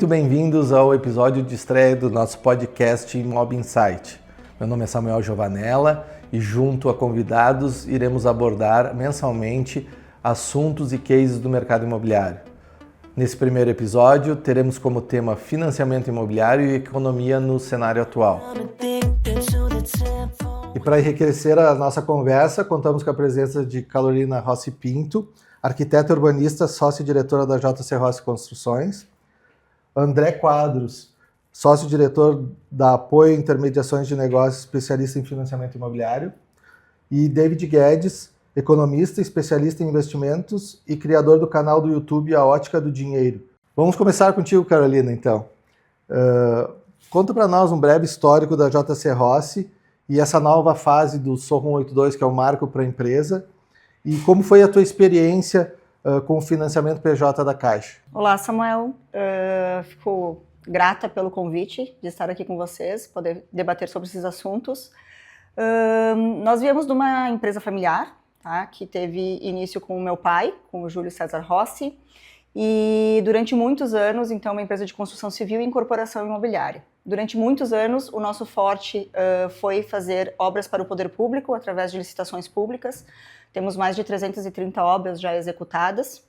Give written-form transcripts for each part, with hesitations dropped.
muito bem-vindos ao episódio de estreia do nosso podcast Imob Insight. Meu nome é Samuel Giovanella e junto a convidados iremos abordar mensalmente assuntos e cases do mercado imobiliário. Nesse primeiro episódio teremos como tema financiamento imobiliário e economia no cenário atual. E para enriquecer a nossa conversa, contamos com a presença de Carolina Rossi Pinto, arquiteta urbanista, sócio-diretora da JC Rossi Construções, André Quadros, sócio-diretor da Apoio Intermediações de Negócios, especialista em financiamento imobiliário, e David Guedes, economista, especialista em investimentos e criador do canal do YouTube A Ótica do Dinheiro. Vamos começar contigo, Carolina, então. Conta para nós um breve histórico da JC Rossi e essa nova fase do Sorro 182, que é o marco para a empresa, e como foi a tua experiência com o financiamento PJ da Caixa? Olá, Samuel. Fico grata pelo convite de estar aqui com vocês, poder debater sobre esses assuntos. Nós viemos de uma empresa familiar, tá, que teve início com o meu pai, com o Júlio César Rossi, e durante muitos anos, então, uma empresa de construção civil e incorporação imobiliária. Durante muitos anos, o nosso forte foi fazer obras para o poder público através de licitações públicas. Temos mais de 330 obras já executadas.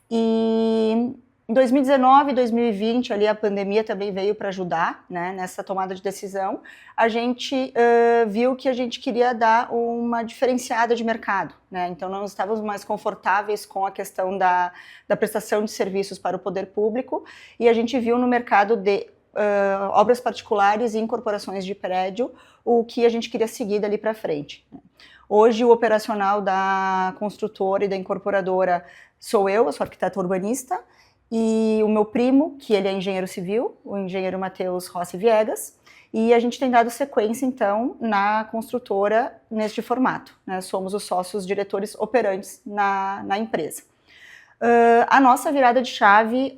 E em 2019 e 2020, ali a pandemia também veio para ajudar, né, nessa tomada de decisão. A gente viu que a gente queria dar uma diferenciada de mercado, né? Então não estávamos mais confortáveis com a questão da prestação de serviços para o poder público, e a gente viu no mercado de obras particulares e incorporações de prédio o que a gente queria seguir dali para frente. Hoje o operacional da construtora e da incorporadora sou eu sou arquiteta urbanista, e o meu primo, que ele é engenheiro civil, o engenheiro Matheus Rossi Viegas, e a gente tem dado sequência, então, na construtora neste formato, né? Somos os sócios diretores operantes na empresa. A nossa virada de chave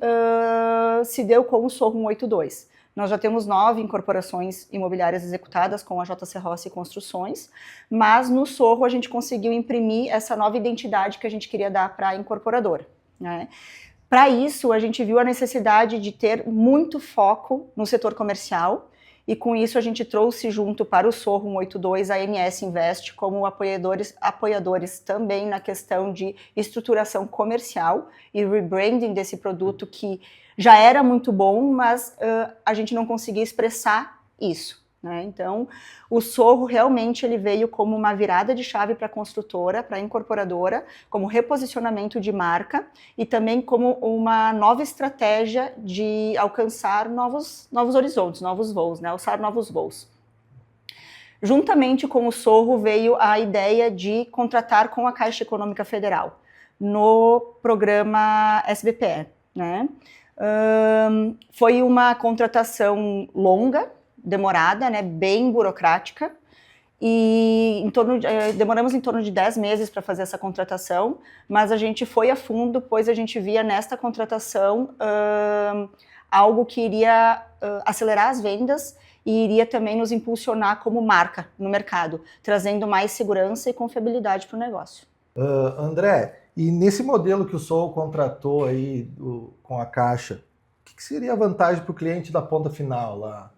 se deu com o Sorro 182. Nós já temos 9 incorporações imobiliárias executadas com a JC Rossi Construções, mas no Sorro a gente conseguiu imprimir essa nova identidade que a gente queria dar para a incorporadora, né? Para isso, a gente viu a necessidade de ter muito foco no setor comercial, e com isso a gente trouxe junto para o Sorro 182 a MS Invest como apoiadores também na questão de estruturação comercial e rebranding desse produto que já era muito bom, mas a gente não conseguia expressar isso, né? Então, o Sorro realmente ele veio como uma virada de chave para a construtora, para a incorporadora, como reposicionamento de marca e também como uma nova estratégia de alcançar novos horizontes, novos voos, né? Alçar novos voos. Juntamente com o Sorro veio a ideia de contratar com a Caixa Econômica Federal no programa SBPE, né? Foi uma contratação longa, demorada, né, bem burocrática, e demoramos em torno de 10 meses para fazer essa contratação, mas a gente foi a fundo, pois a gente via nesta contratação algo que iria acelerar as vendas e iria também nos impulsionar como marca no mercado, trazendo mais segurança e confiabilidade para o negócio. André, e nesse modelo que o Sorro contratou aí com a Caixa, o que seria a vantagem para o cliente da ponta final lá?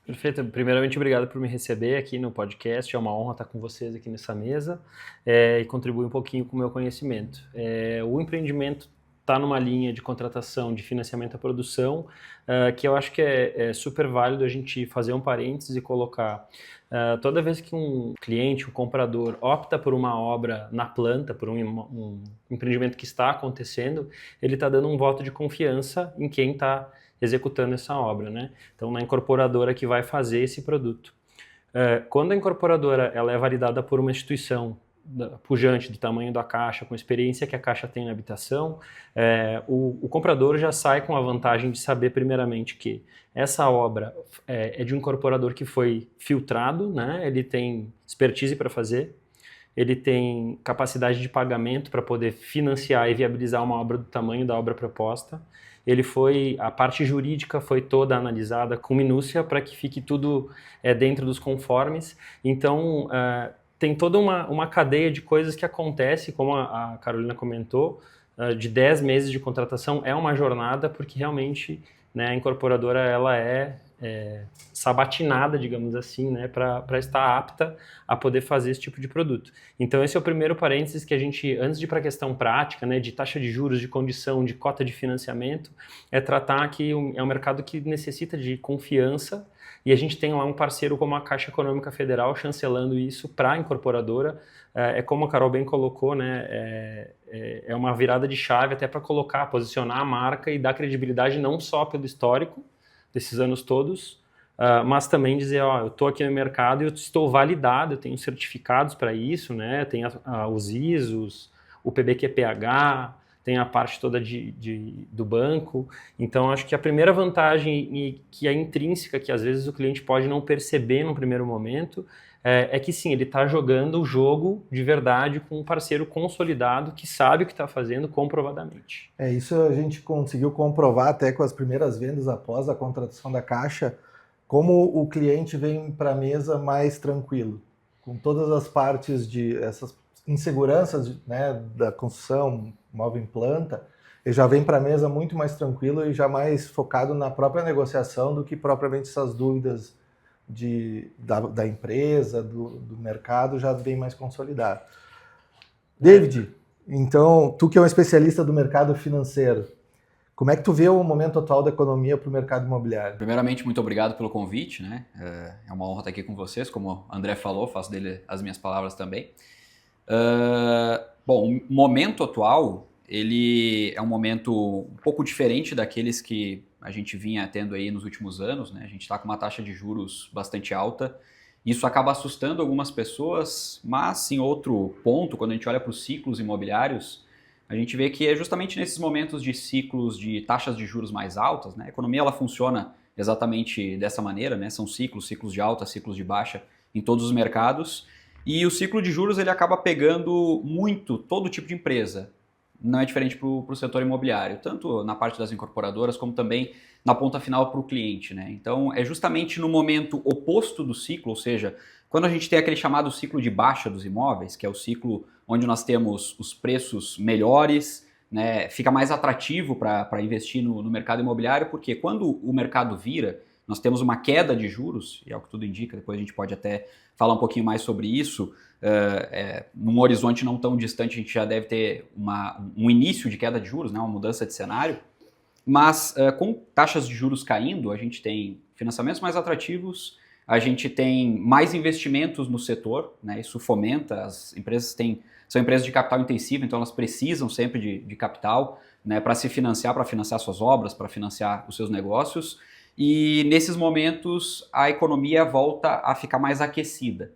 Perfeito. Primeiramente, obrigado por me receber aqui no podcast. É uma honra estar com vocês aqui nessa mesa e contribuir um pouquinho com o meu conhecimento. O empreendimento está numa linha de contratação de financiamento à produção que eu acho que é super válido a gente fazer um parênteses e colocar. Toda vez que um cliente, um comprador, opta por uma obra na planta, por um empreendimento que está acontecendo, ele está dando um voto de confiança em quem está executando essa obra, né? Então, na incorporadora que vai fazer esse produto. Quando a incorporadora ela é validada por uma instituição pujante do tamanho da Caixa, com a experiência que a Caixa tem na habitação, o comprador já sai com a vantagem de saber, primeiramente, que essa obra é de um incorporador que foi filtrado, né? Ele tem expertise para fazer, ele tem capacidade de pagamento para poder financiar e viabilizar uma obra do tamanho da obra proposta. A parte jurídica foi toda analisada com minúcia para que fique tudo dentro dos conformes. Então, tem toda uma cadeia de coisas que acontece, como a Carolina comentou, de 10 meses de contratação é uma jornada, porque realmente, né, a incorporadora ela é sabatinada, digamos assim, né, para estar apta a poder fazer esse tipo de produto. Então esse é o primeiro parênteses que a gente, antes de ir para a questão prática, né, de taxa de juros, de condição, de cota de financiamento, é tratar que é um mercado que necessita de confiança, e a gente tem lá um parceiro como a Caixa Econômica Federal chancelando isso para a incorporadora. É como a Carol bem colocou, né, é uma virada de chave até para colocar, posicionar a marca e dar credibilidade não só pelo histórico desses anos todos, mas também dizer, ó, eu estou aqui no mercado e eu estou validado, eu tenho certificados para isso, né? Tem os ISOs, o PBQPH, tem a parte toda do banco. Então, acho que a primeira vantagem, que é intrínseca, que às vezes o cliente pode não perceber no primeiro momento, é que sim, ele está jogando o jogo de verdade com um parceiro consolidado que sabe o que está fazendo comprovadamente. Isso a gente conseguiu comprovar até com as primeiras vendas após a contratação da Caixa, como o cliente vem para a mesa mais tranquilo, com todas as partes de essas inseguranças, né, da construção, móvel em planta, ele já vem para a mesa muito mais tranquilo e já mais focado na própria negociação do que propriamente essas dúvidas da empresa, do mercado, já bem mais consolidado. David, então, tu que é um especialista do mercado financeiro, como é que tu vê o momento atual da economia para o mercado imobiliário? Primeiramente, muito obrigado pelo convite, né? É uma honra estar aqui com vocês, como o André falou, faço dele as minhas palavras também. Bom, o momento atual, ele é um momento um pouco diferente daqueles que a gente vinha tendo aí nos últimos anos, né? A gente está com uma taxa de juros bastante alta. Isso acaba assustando algumas pessoas, mas em outro ponto, quando a gente olha para os ciclos imobiliários, a gente vê que é justamente nesses momentos de ciclos de taxas de juros mais altas, né? A economia ela funciona exatamente dessa maneira, né? São ciclos de alta, ciclos de baixa em todos os mercados. E o ciclo de juros ele acaba pegando muito todo tipo de empresa. Não é diferente para o setor imobiliário, tanto na parte das incorporadoras como também na ponta final para o cliente, né? Então é justamente no momento oposto do ciclo, ou seja, quando a gente tem aquele chamado ciclo de baixa dos imóveis, que é o ciclo onde nós temos os preços melhores, né? Fica mais atrativo para investir no mercado imobiliário, porque quando o mercado vira, nós temos uma queda de juros, e é o que tudo indica, depois a gente pode até falar um pouquinho mais sobre isso. Num horizonte não tão distante, a gente já deve ter um início de queda de juros, né, uma mudança de cenário, mas com taxas de juros caindo, a gente tem financiamentos mais atrativos, a gente tem mais investimentos no setor, né, isso fomenta, as empresas são empresas de capital intensivo, então elas precisam sempre de capital, né, para se financiar, para financiar suas obras, para financiar os seus negócios, e nesses momentos a economia volta a ficar mais aquecida.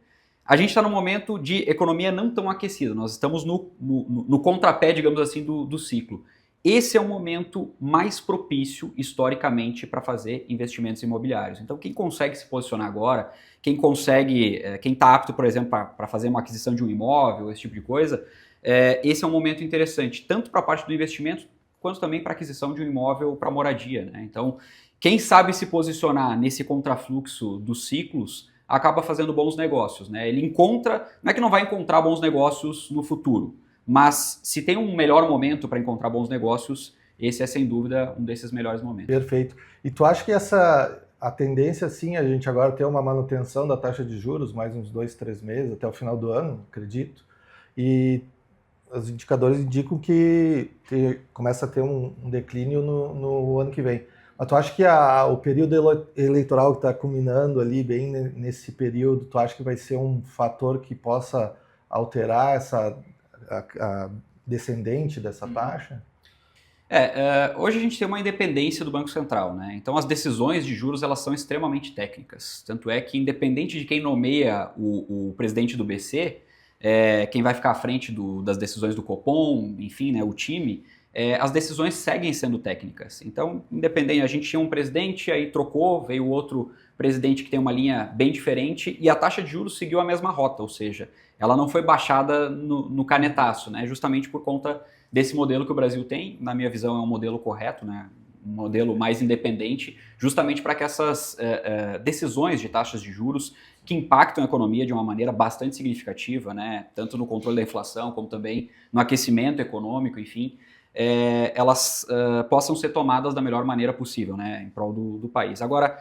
A gente está num momento de economia não tão aquecida, nós estamos no contrapé, digamos assim, do ciclo. Esse é o momento mais propício, historicamente, para fazer investimentos imobiliários. Então, quem consegue se posicionar agora, quem está apto, por exemplo, para fazer uma aquisição de um imóvel, esse tipo de coisa, esse é um momento interessante, tanto para a parte do investimento, quanto também para a aquisição de um imóvel para moradia, né? Então, quem sabe se posicionar nesse contrafluxo dos ciclos, acaba fazendo bons negócios, né? Ele não é que não vai encontrar bons negócios no futuro, mas se tem um melhor momento para encontrar bons negócios, esse é sem dúvida um desses melhores momentos. Perfeito. E tu acha que a tendência, sim, a gente agora ter uma manutenção da taxa de juros, mais uns 2, 3 meses, até o final do ano, acredito, e os indicadores indicam que começa a ter um declínio no ano que vem. Mas tu acha que o período eleitoral que está culminando ali, bem nesse período, tu acha que vai ser um fator que possa alterar a descendente dessa taxa? Hoje a gente tem uma independência do Banco Central, né? Então as decisões de juros elas são extremamente técnicas. Tanto é que independente de quem nomeia o presidente do BC, quem vai ficar à frente das decisões do Copom, enfim, né, o time, as decisões seguem sendo técnicas. Então, independente, a gente tinha um presidente, aí trocou, veio outro presidente que tem uma linha bem diferente e a taxa de juros seguiu a mesma rota, ou seja, ela não foi baixada no canetaço, né? Justamente por conta desse modelo que o Brasil tem. Na minha visão, é um modelo correto, né? Um modelo mais independente, justamente para que essas decisões de taxas de juros que impactam a economia de uma maneira bastante significativa, né? Tanto no controle da inflação, como também no aquecimento econômico, enfim, elas possam ser tomadas da melhor maneira possível, né, em prol do país. Agora,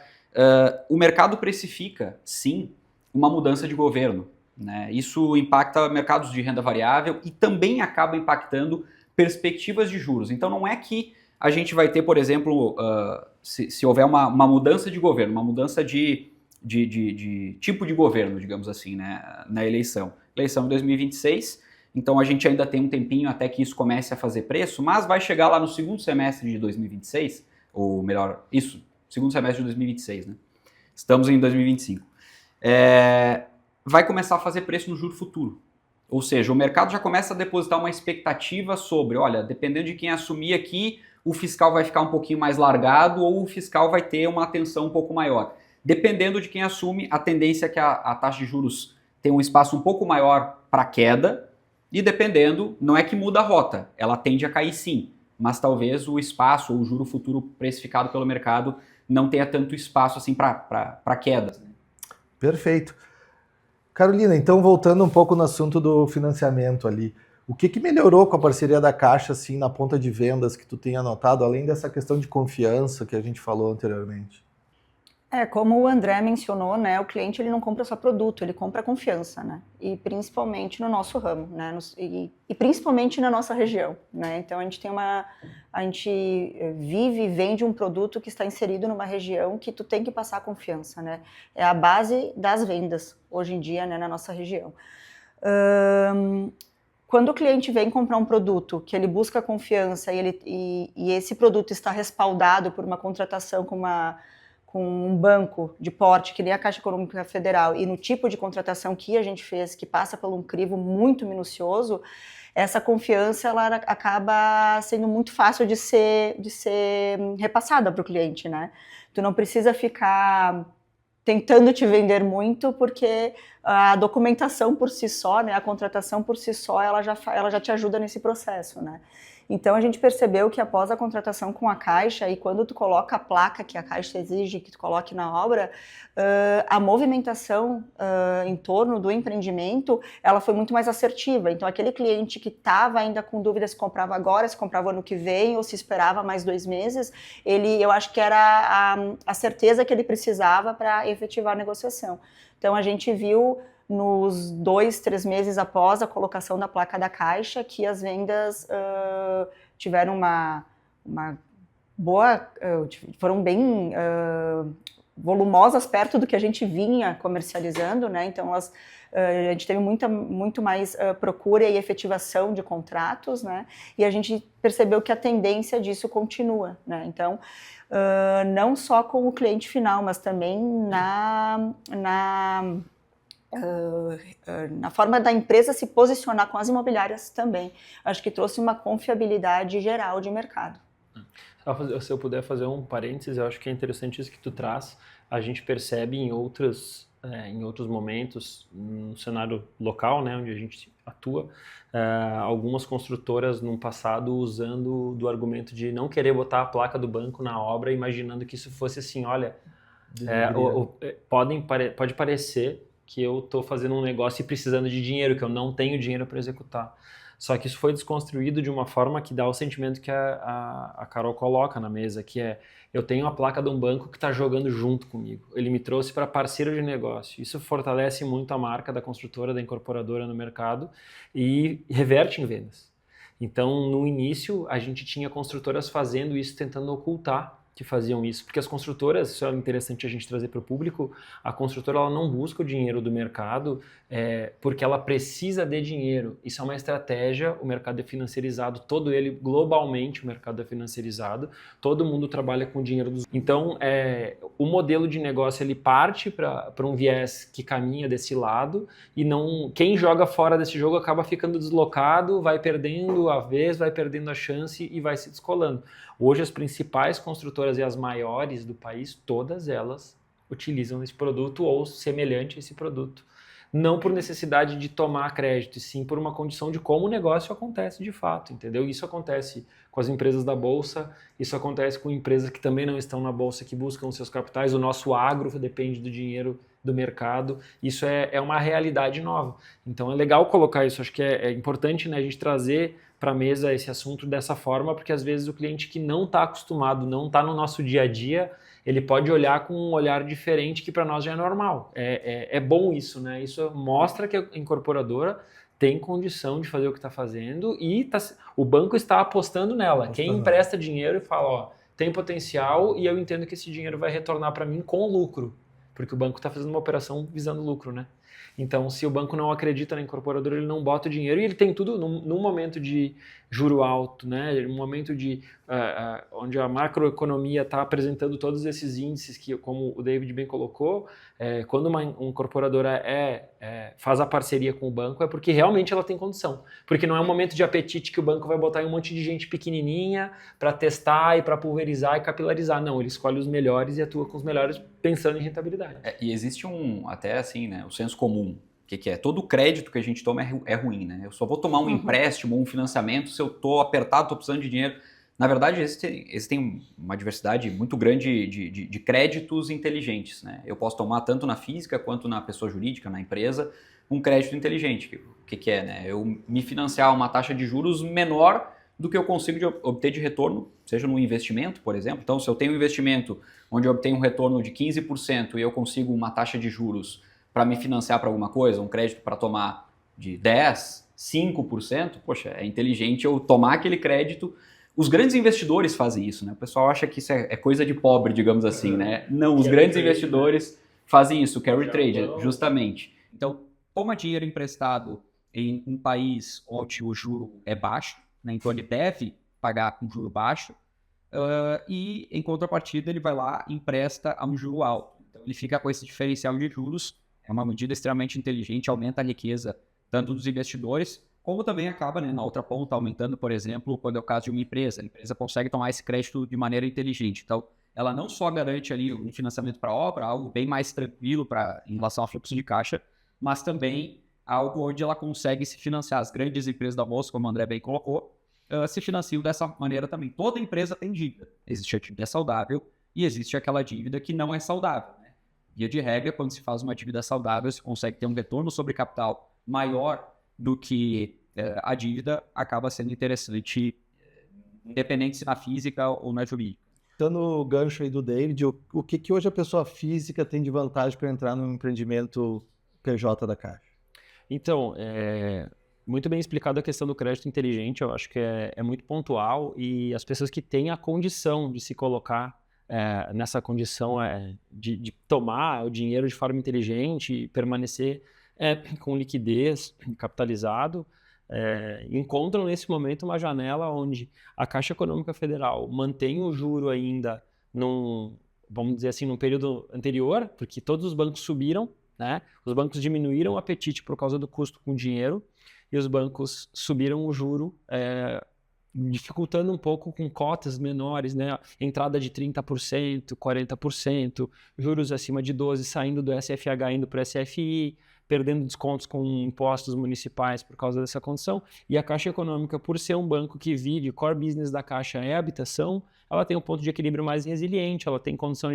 o mercado precifica, sim, uma mudança de governo, né? Isso impacta mercados de renda variável e também acaba impactando perspectivas de juros. Então não é que a gente vai ter, por exemplo, se houver uma mudança de governo, uma mudança de tipo de governo, digamos assim, né, na eleição. Eleição em 2026, então a gente ainda tem um tempinho até que isso comece a fazer preço, mas vai chegar lá no segundo semestre de 2026, ou melhor, segundo semestre de 2026, né? Estamos em 2025. Vai começar a fazer preço no juro futuro. Ou seja, o mercado já começa a depositar uma expectativa sobre, olha, dependendo de quem assumir aqui, o fiscal vai ficar um pouquinho mais largado ou o fiscal vai ter uma atenção um pouco maior. Dependendo de quem assume, a tendência é que a taxa de juros tenha um espaço um pouco maior para queda e dependendo, não é que muda a rota, ela tende a cair sim, mas talvez o espaço ou o juro futuro precificado pelo mercado não tenha tanto espaço assim para quedas. Perfeito. Carolina, então voltando um pouco no assunto do financiamento ali, o que melhorou com a parceria da Caixa assim na ponta de vendas que tu tem anotado, além dessa questão de confiança que a gente falou anteriormente? Como o André mencionou, né, o cliente ele não compra só produto, ele compra confiança, né, e principalmente no nosso ramo, né, e principalmente na nossa região, né, então a gente vive e vende um produto que está inserido numa região que tu tem que passar confiança, né, é a base das vendas hoje em dia, né, na nossa região. Quando o cliente vem comprar um produto que ele busca confiança e esse produto está respaldado por uma contratação com um banco de porte, que nem a Caixa Econômica Federal, e no tipo de contratação que a gente fez, que passa por um crivo muito minucioso, essa confiança ela acaba sendo muito fácil de ser repassada para o cliente, né? Tu não precisa ficar tentando te vender muito, porque a documentação por si só, né, a contratação por si só, ela já te ajuda nesse processo, né? Então a gente percebeu que após a contratação com a Caixa e quando tu coloca a placa que a Caixa exige que tu coloque na obra, a movimentação em torno do empreendimento, ela foi muito mais assertiva. Então aquele cliente que estava ainda com dúvida se comprava agora, se comprava ano que vem ou se esperava mais 2 meses, eu acho que era a certeza que ele precisava para efetivar a negociação. Então a gente viu nos 2, 3 meses após a colocação da placa da Caixa, que as vendas tiveram uma boa, foram bem volumosas perto do que a gente vinha comercializando, né? Então a gente teve muito mais procura e efetivação de contratos, né? E a gente percebeu que a tendência disso continua, né? Então não só com o cliente final, mas também na forma da empresa se posicionar com as imobiliárias também. Acho que trouxe uma confiabilidade geral de mercado. Se eu puder fazer um parênteses, eu acho que é interessante isso que tu traz. A gente percebe em outros momentos, no cenário local, né, onde a gente atua, algumas construtoras no passado usando do argumento de não querer botar a placa do banco na obra, imaginando que isso fosse assim, olha, pode parecer que eu estou fazendo um negócio e precisando de dinheiro, que eu não tenho dinheiro para executar. Só que isso foi desconstruído de uma forma que dá o sentimento que a Carol coloca na mesa, que é, eu tenho a placa de um banco que está jogando junto comigo. Ele me trouxe para parceiro de negócio. Isso fortalece muito a marca da construtora, da incorporadora no mercado e reverte em vendas. Então, no início, a gente tinha construtoras fazendo isso, tentando ocultar que faziam isso, porque as construtoras, isso é interessante a gente trazer para o público, a construtora ela não busca o dinheiro do mercado porque ela precisa de dinheiro. Isso é uma estratégia, o mercado é financiarizado, todo ele, globalmente o mercado é financiarizado, todo mundo trabalha com o dinheiro dos... Então, o modelo de negócio ele parte para um viés que caminha desse lado e não quem joga fora desse jogo acaba ficando deslocado, vai perdendo a vez, vai perdendo a chance e vai se descolando. Hoje as principais construtoras e as maiores do país, todas elas utilizam esse produto ou semelhante a esse produto. Não por necessidade de tomar crédito, e sim por uma condição de como o negócio acontece de fato, entendeu? Isso acontece com as empresas da Bolsa, isso acontece com empresas que também não estão na Bolsa, que buscam seus capitais, o nosso agro depende do dinheiro do mercado, isso é uma realidade nova. Então é legal colocar isso, acho que é importante, né, a gente trazer para a mesa esse assunto dessa forma, porque às vezes o cliente que não está acostumado, não está no nosso dia a dia, ele pode olhar com um olhar diferente que para nós já é normal. É bom isso, né? Isso mostra que a incorporadora tem condição de fazer o que está fazendo e o banco está apostando nela. Quem empresta dinheiro e fala, ó, tem potencial e eu entendo que esse dinheiro vai retornar para mim com lucro, porque o banco está fazendo uma operação visando lucro, né? Então, se o banco não acredita na incorporadora, ele não bota o dinheiro e ele tem tudo num momento de juro alto, né? Um momento de onde a macroeconomia está apresentando todos esses índices que, como o David bem colocou, quando uma incorporadora faz a parceria com o banco, é porque realmente ela tem condição. Porque não é um momento de apetite que o banco vai botar em um monte de gente pequenininha para testar e para pulverizar e capilarizar. Não, ele escolhe os melhores e atua com os melhores pensando em rentabilidade. E existe até assim, né, o senso comum. O que é? Todo crédito que a gente toma é ruim, né? Eu só vou tomar um empréstimo ou um financiamento se eu estou apertado, estou precisando de dinheiro. Na verdade, existem uma diversidade muito grande de créditos inteligentes, né? Eu posso tomar tanto na física quanto na pessoa jurídica, na empresa, um crédito inteligente. O que é, né? Eu me financiar uma taxa de juros menor do que eu consigo obter de retorno, seja no investimento, por exemplo. Então, se eu tenho um investimento onde eu obtenho um retorno de 15% e eu consigo uma taxa de juros para me financiar para alguma coisa, um crédito para tomar de 10%, 5%, poxa, é inteligente eu tomar aquele crédito. Os grandes investidores fazem isso, né? O pessoal acha que isso é coisa de pobre, digamos assim, né? Não, os grandes investidores fazem isso, carry trade, justamente. Então, toma dinheiro emprestado em um país onde o juro é baixo, né? Então ele deve pagar com juro baixo, e em contrapartida ele vai lá e empresta a um juro alto. Então ele fica com esse diferencial de juros. É uma medida extremamente inteligente, aumenta a riqueza tanto dos investidores, como também acaba, né, na outra ponta, aumentando, por exemplo, quando é o caso de uma empresa. A empresa consegue tomar esse crédito de maneira inteligente. Então, ela não só garante ali um financiamento para a obra, algo bem mais tranquilo em relação ao fluxo de caixa, mas também algo onde ela consegue se financiar. As grandes empresas da Bolsa, como o André bem colocou, se financiam dessa maneira também. Toda empresa tem dívida. Existe a dívida saudável e existe aquela dívida que não é saudável. Via de regra, quando se faz uma dívida saudável, você consegue ter um retorno sobre capital maior do que a dívida, acaba sendo interessante, independente se na física ou na jurídica. Dando o gancho aí do David, o que hoje a pessoa física tem de vantagem para entrar no empreendimento PJ da Caixa? Então, muito bem explicado a questão do crédito inteligente, eu acho que é muito pontual e as pessoas que têm a condição de se colocar nessa condição de tomar o dinheiro de forma inteligente e permanecer com liquidez, capitalizado, encontram nesse momento uma janela onde a Caixa Econômica Federal mantém o juro ainda vamos dizer assim, num período anterior, porque todos os bancos subiram, né? Os bancos diminuíram o apetite por causa do custo com dinheiro e os bancos subiram o juro, dificultando um pouco com cotas menores, né? Entrada de 30%, 40%, juros acima de 12%, saindo do SFH, indo para o SFI, perdendo descontos com impostos municipais por causa dessa condição. E a Caixa Econômica, por ser um banco que vive, core business da Caixa é habitação, ela tem um ponto de equilíbrio mais resiliente, ela tem condição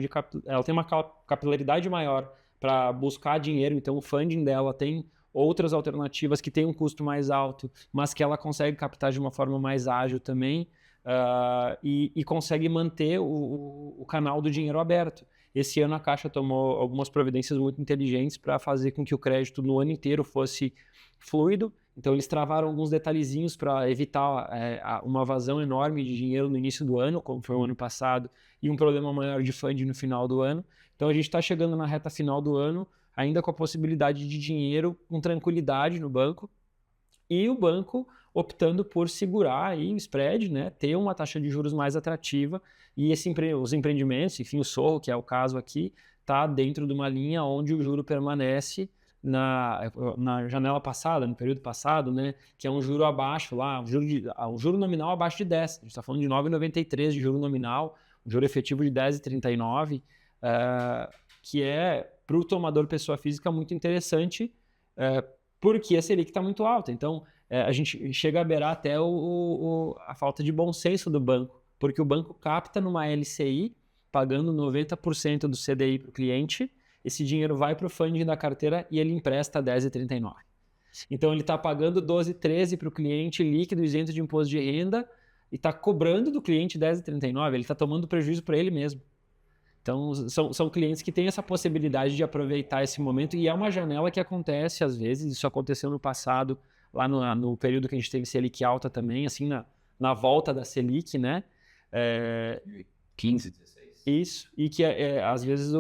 ela tem uma capilaridade maior para buscar dinheiro, então o funding dela tem outras alternativas que têm um custo mais alto, mas que ela consegue captar de uma forma mais ágil também, e consegue manter o canal do dinheiro aberto. Esse ano a Caixa tomou algumas providências muito inteligentes para fazer com que o crédito no ano inteiro fosse fluido. Então eles travaram alguns detalhezinhos para evitar uma vazão enorme de dinheiro no início do ano, como foi o ano passado, e um problema maior de funding no final do ano. Então a gente está chegando na reta final do ano, ainda com a possibilidade de dinheiro com tranquilidade no banco, e o banco optando por segurar aí o spread, né, ter uma taxa de juros mais atrativa, e os empreendimentos, enfim, o Sorro, que é o caso aqui, está dentro de uma linha onde o juro permanece na janela passada, no período passado, né, que é um juro abaixo lá, um juro nominal abaixo de 10, a gente está falando de 9,93 de juro nominal, um juro efetivo de 10,39, que é, para o tomador pessoa física, muito interessante, porque a Selic está muito alta. Então, a gente chega a beirar até a falta de bom senso do banco, porque o banco capta numa LCI, pagando 90% do CDI para o cliente, esse dinheiro vai para o funding da carteira e ele empresta 10,39. Então ele está pagando 12, 13 para o cliente líquido isento de imposto de renda e está cobrando do cliente 10,39. Ele está tomando prejuízo para ele mesmo. Então são clientes que têm essa possibilidade de aproveitar esse momento e é uma janela que acontece às vezes. Isso aconteceu no passado, lá no período que a gente teve Selic alta também, assim, na volta da Selic, né? 15, 16. Isso, e que às vezes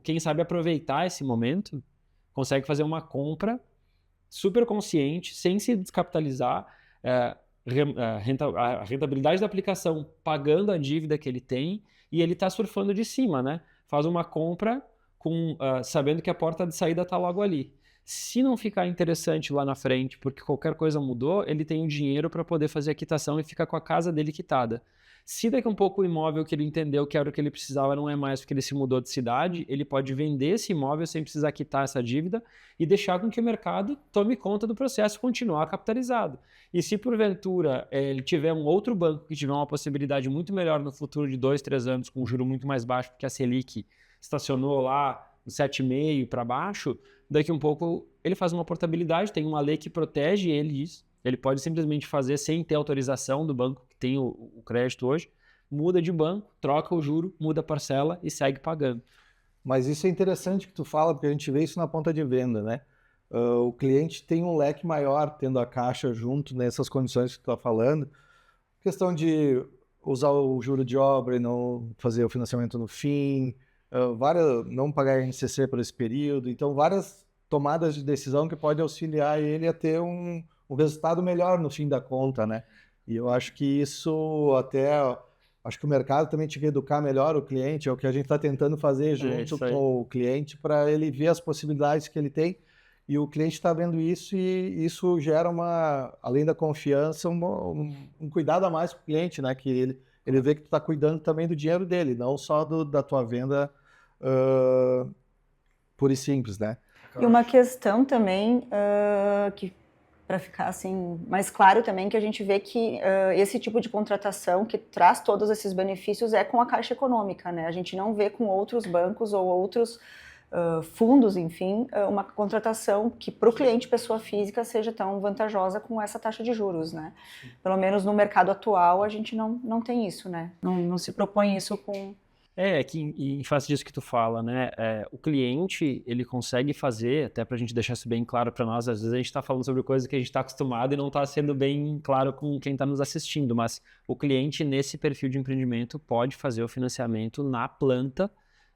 quem sabe aproveitar esse momento consegue fazer uma compra super consciente, sem se descapitalizar, a rentabilidade da aplicação pagando a dívida que ele tem e ele está surfando de cima, né? Faz uma compra sabendo que a porta de saída está logo ali. Se não ficar interessante lá na frente, porque qualquer coisa mudou, ele tem o dinheiro para poder fazer a quitação e fica com a casa dele quitada. Se daqui a um pouco o imóvel que ele entendeu que era o que ele precisava não é mais porque ele se mudou de cidade, ele pode vender esse imóvel sem precisar quitar essa dívida e deixar com que o mercado tome conta do processo e continuar capitalizado. E se porventura ele tiver um outro banco que tiver uma possibilidade muito melhor no futuro de 2, 3 anos com um juro muito mais baixo, porque a Selic estacionou lá no 7,5 para baixo, daqui a um pouco ele faz uma portabilidade, tem uma lei que protege ele disso. Ele pode simplesmente fazer sem ter autorização do banco que tem o crédito hoje, muda de banco, troca o juro, muda a parcela e segue pagando. Mas isso é interessante que tu fala, porque a gente vê isso na ponta de venda, né? O cliente tem um leque maior tendo a Caixa junto nessas condições que tu está falando. Questão de usar o juro de obra e não fazer o financiamento no fim, não pagar INCC por esse período. Então, várias tomadas de decisão que podem auxiliar ele a ter um resultado melhor no fim da conta, né? E eu acho que isso acho que o mercado também tinha que educar melhor o cliente, é o que a gente está tentando fazer junto com o cliente para ele ver as possibilidades que ele tem. E o cliente está vendo isso e isso gera além da confiança, um cuidado a mais com o cliente, né? Que ele vê que tu está cuidando também do dinheiro dele, não só da tua venda pura e simples, né? E uma questão também que para ficar assim mais claro também, que a gente vê que esse tipo de contratação que traz todos esses benefícios é com a Caixa Econômica, né? A gente não vê com outros bancos ou outros fundos, enfim, uma contratação que para o cliente pessoa física seja tão vantajosa com essa taxa de juros, né? Pelo menos no mercado atual a gente não tem isso, né? Não se propõe isso com... Que em face disso que tu fala, né? O cliente, ele consegue fazer, até pra gente deixar isso bem claro para nós, às vezes a gente tá falando sobre coisas que a gente tá acostumado e não tá sendo bem claro com quem tá nos assistindo, mas o cliente nesse perfil de empreendimento pode fazer o financiamento na planta.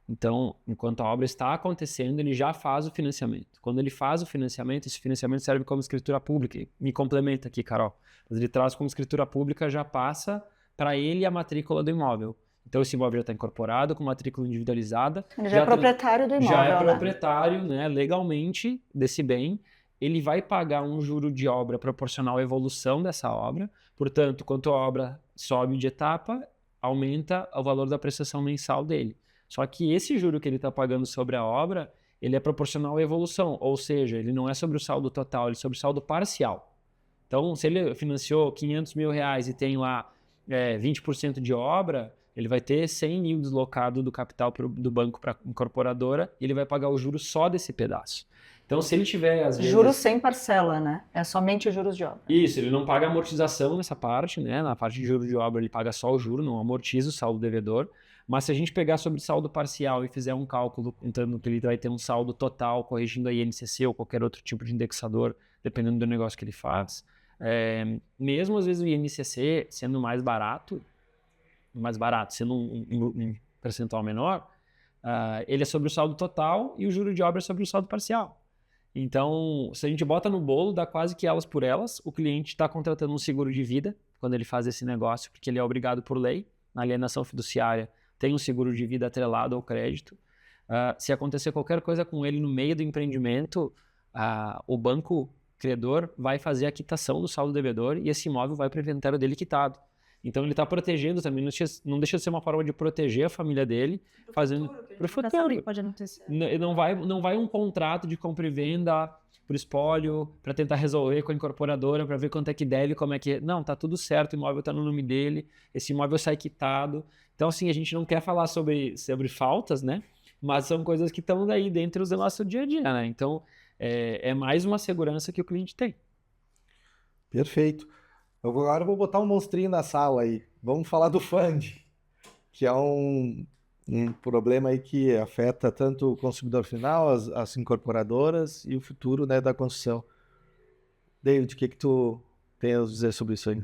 Então, enquanto a obra está acontecendo, ele já faz o financiamento. Quando ele faz o financiamento, esse financiamento serve como escritura pública. Me complementa aqui, Carol. Mas ele traz como escritura pública, já passa para ele a matrícula do imóvel. Então, esse imóvel já está incorporado com matrícula individualizada. Ele já é proprietário do imóvel, já é né? proprietário, né, legalmente desse bem. Ele vai pagar um juro de obra proporcional à evolução dessa obra. Portanto, quanto a obra sobe de etapa, aumenta o valor da prestação mensal dele. Só que esse juro que ele está pagando sobre a obra, ele é proporcional à evolução. Ou seja, ele não é sobre o saldo total, ele é sobre o saldo parcial. Então, se ele financiou R$500 mil e tem lá 20% de obra, ele vai ter 100 mil deslocado do capital do banco para a incorporadora e ele vai pagar o juro só desse pedaço. Então, se ele tiver, às vezes... Juros sem parcela, né? É somente juros de obra. Isso, ele não paga amortização nessa parte, né? Na parte de juros de obra, ele paga só o juro, não amortiza o saldo devedor. Mas se a gente pegar sobre saldo parcial e fizer um cálculo, contando que ele vai ter um saldo total, corrigindo a INCC ou qualquer outro tipo de indexador, dependendo do negócio que ele faz, mesmo às vezes o INCC sendo mais barato, sendo um percentual menor, ele é sobre o saldo total e o juro de obra é sobre o saldo parcial. Então, se a gente bota no bolo, dá quase que elas por elas. O cliente está contratando um seguro de vida quando ele faz esse negócio, porque ele é obrigado por lei. Na alienação fiduciária tem um seguro de vida atrelado ao crédito. Se acontecer qualquer coisa com ele no meio do empreendimento, o banco credor vai fazer a quitação do saldo devedor e esse imóvel vai para o inventário dele quitado. Então ele está protegendo também, não deixa de ser uma forma de proteger a família dele, fazendo para o futuro. Pode acontecer. Não vai um contrato de compra e venda por espólio para tentar resolver com a incorporadora para ver quanto é que deve, como é que... Não, tá tudo certo, o imóvel está no nome dele, esse imóvel sai quitado. Então assim, a gente não quer falar sobre faltas, né? Mas são coisas que estão daí dentro do nosso dia a dia, né? Então é mais uma segurança que o cliente tem. Perfeito. Agora eu vou botar um monstrinho na sala aí. Vamos falar do fund, que é um problema aí que afeta tanto o consumidor final, as incorporadoras e o futuro, né, da construção. David, o que tu tem a dizer sobre isso aí?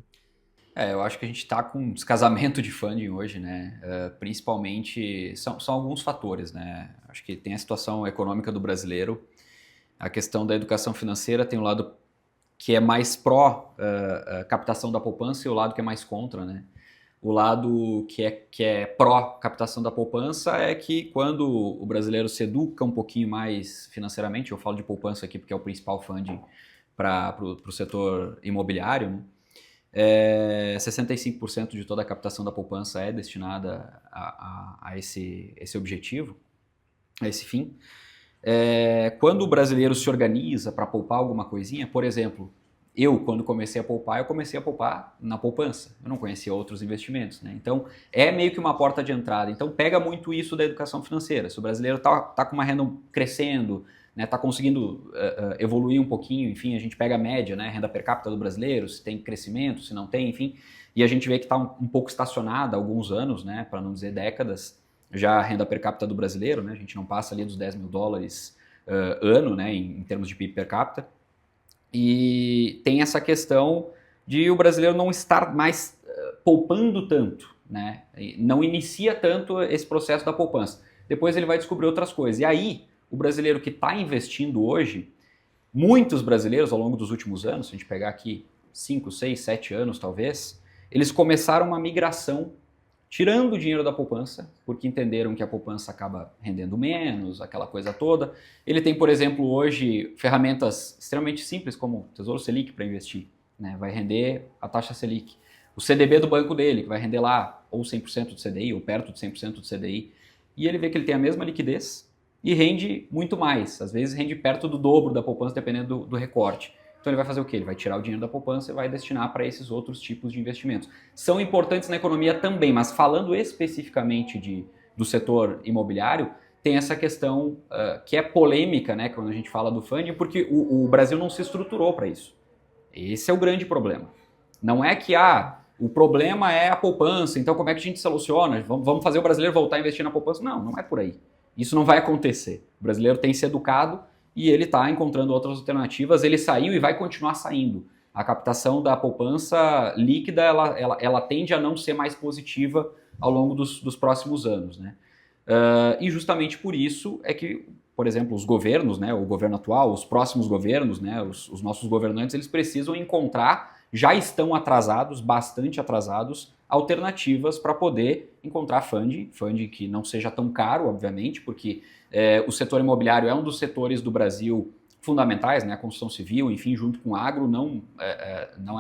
Eu acho que a gente está com um descasamento de funding hoje, né? Principalmente, são alguns fatores, né? Acho que tem a situação econômica do brasileiro, a questão da educação financeira tem um lado que é mais pró captação da poupança e o lado que é mais contra, né? O lado que é pró captação da poupança é que quando o brasileiro se educa um pouquinho mais financeiramente, eu falo de poupança aqui porque é o principal funding para o setor imobiliário, né? 65% de toda a captação da poupança é destinada a esse objetivo, a esse fim. Quando o brasileiro se organiza para poupar alguma coisinha, por exemplo, quando comecei a poupar, eu comecei a poupar na poupança. Eu não conhecia outros investimentos, né? Então, é meio que uma porta de entrada. Então, pega muito isso da educação financeira. Se o brasileiro tá com uma renda crescendo, né, tá conseguindo evoluir um pouquinho, enfim, a gente pega a média, né, renda per capita do brasileiro, se tem crescimento, se não tem, enfim, e a gente vê que está um pouco estacionada há alguns anos, né, para não dizer décadas, já a renda per capita do brasileiro, né, a gente não passa ali dos $10 mil ano, né, em termos de PIB per capita, e tem essa questão de o brasileiro não estar mais poupando tanto, né, não inicia tanto esse processo da poupança, depois ele vai descobrir outras coisas, e aí o brasileiro que está investindo hoje, muitos brasileiros ao longo dos últimos anos, se a gente pegar aqui 5, 6, 7 anos talvez, eles começaram uma migração tirando o dinheiro da poupança, porque entenderam que a poupança acaba rendendo menos, aquela coisa toda. Ele tem, por exemplo, hoje ferramentas extremamente simples como o Tesouro Selic para investir, né? Vai render a taxa Selic. O CDB do banco dele, que vai render lá ou 100% do CDI ou perto de 100% do CDI. E ele vê que ele tem a mesma liquidez e rende muito mais, às vezes rende perto do dobro da poupança, dependendo do recorte. Então ele vai fazer o quê? Ele vai tirar o dinheiro da poupança e vai destinar para esses outros tipos de investimentos. São importantes na economia também, mas falando especificamente do setor imobiliário, tem essa questão que é polêmica, né, quando a gente fala do funding, porque o Brasil não se estruturou para isso. Esse é o grande problema. Não é que o problema é a poupança, então como é que a gente soluciona? Vamos fazer o brasileiro voltar a investir na poupança? Não, não é por aí. Isso não vai acontecer. O brasileiro tem se educado e ele está encontrando outras alternativas. Ele saiu e vai continuar saindo. A captação da poupança líquida ela tende a não ser mais positiva ao longo dos próximos anos, né? E justamente por isso é que, por exemplo, os governos, né, o governo atual, os próximos governos, né, os nossos governantes, eles precisam encontrar, já estão atrasados, bastante atrasados, alternativas para poder encontrar funding que não seja tão caro, obviamente, porque o setor imobiliário é um dos setores do Brasil fundamentais, né, a construção civil, enfim, junto com o agro, não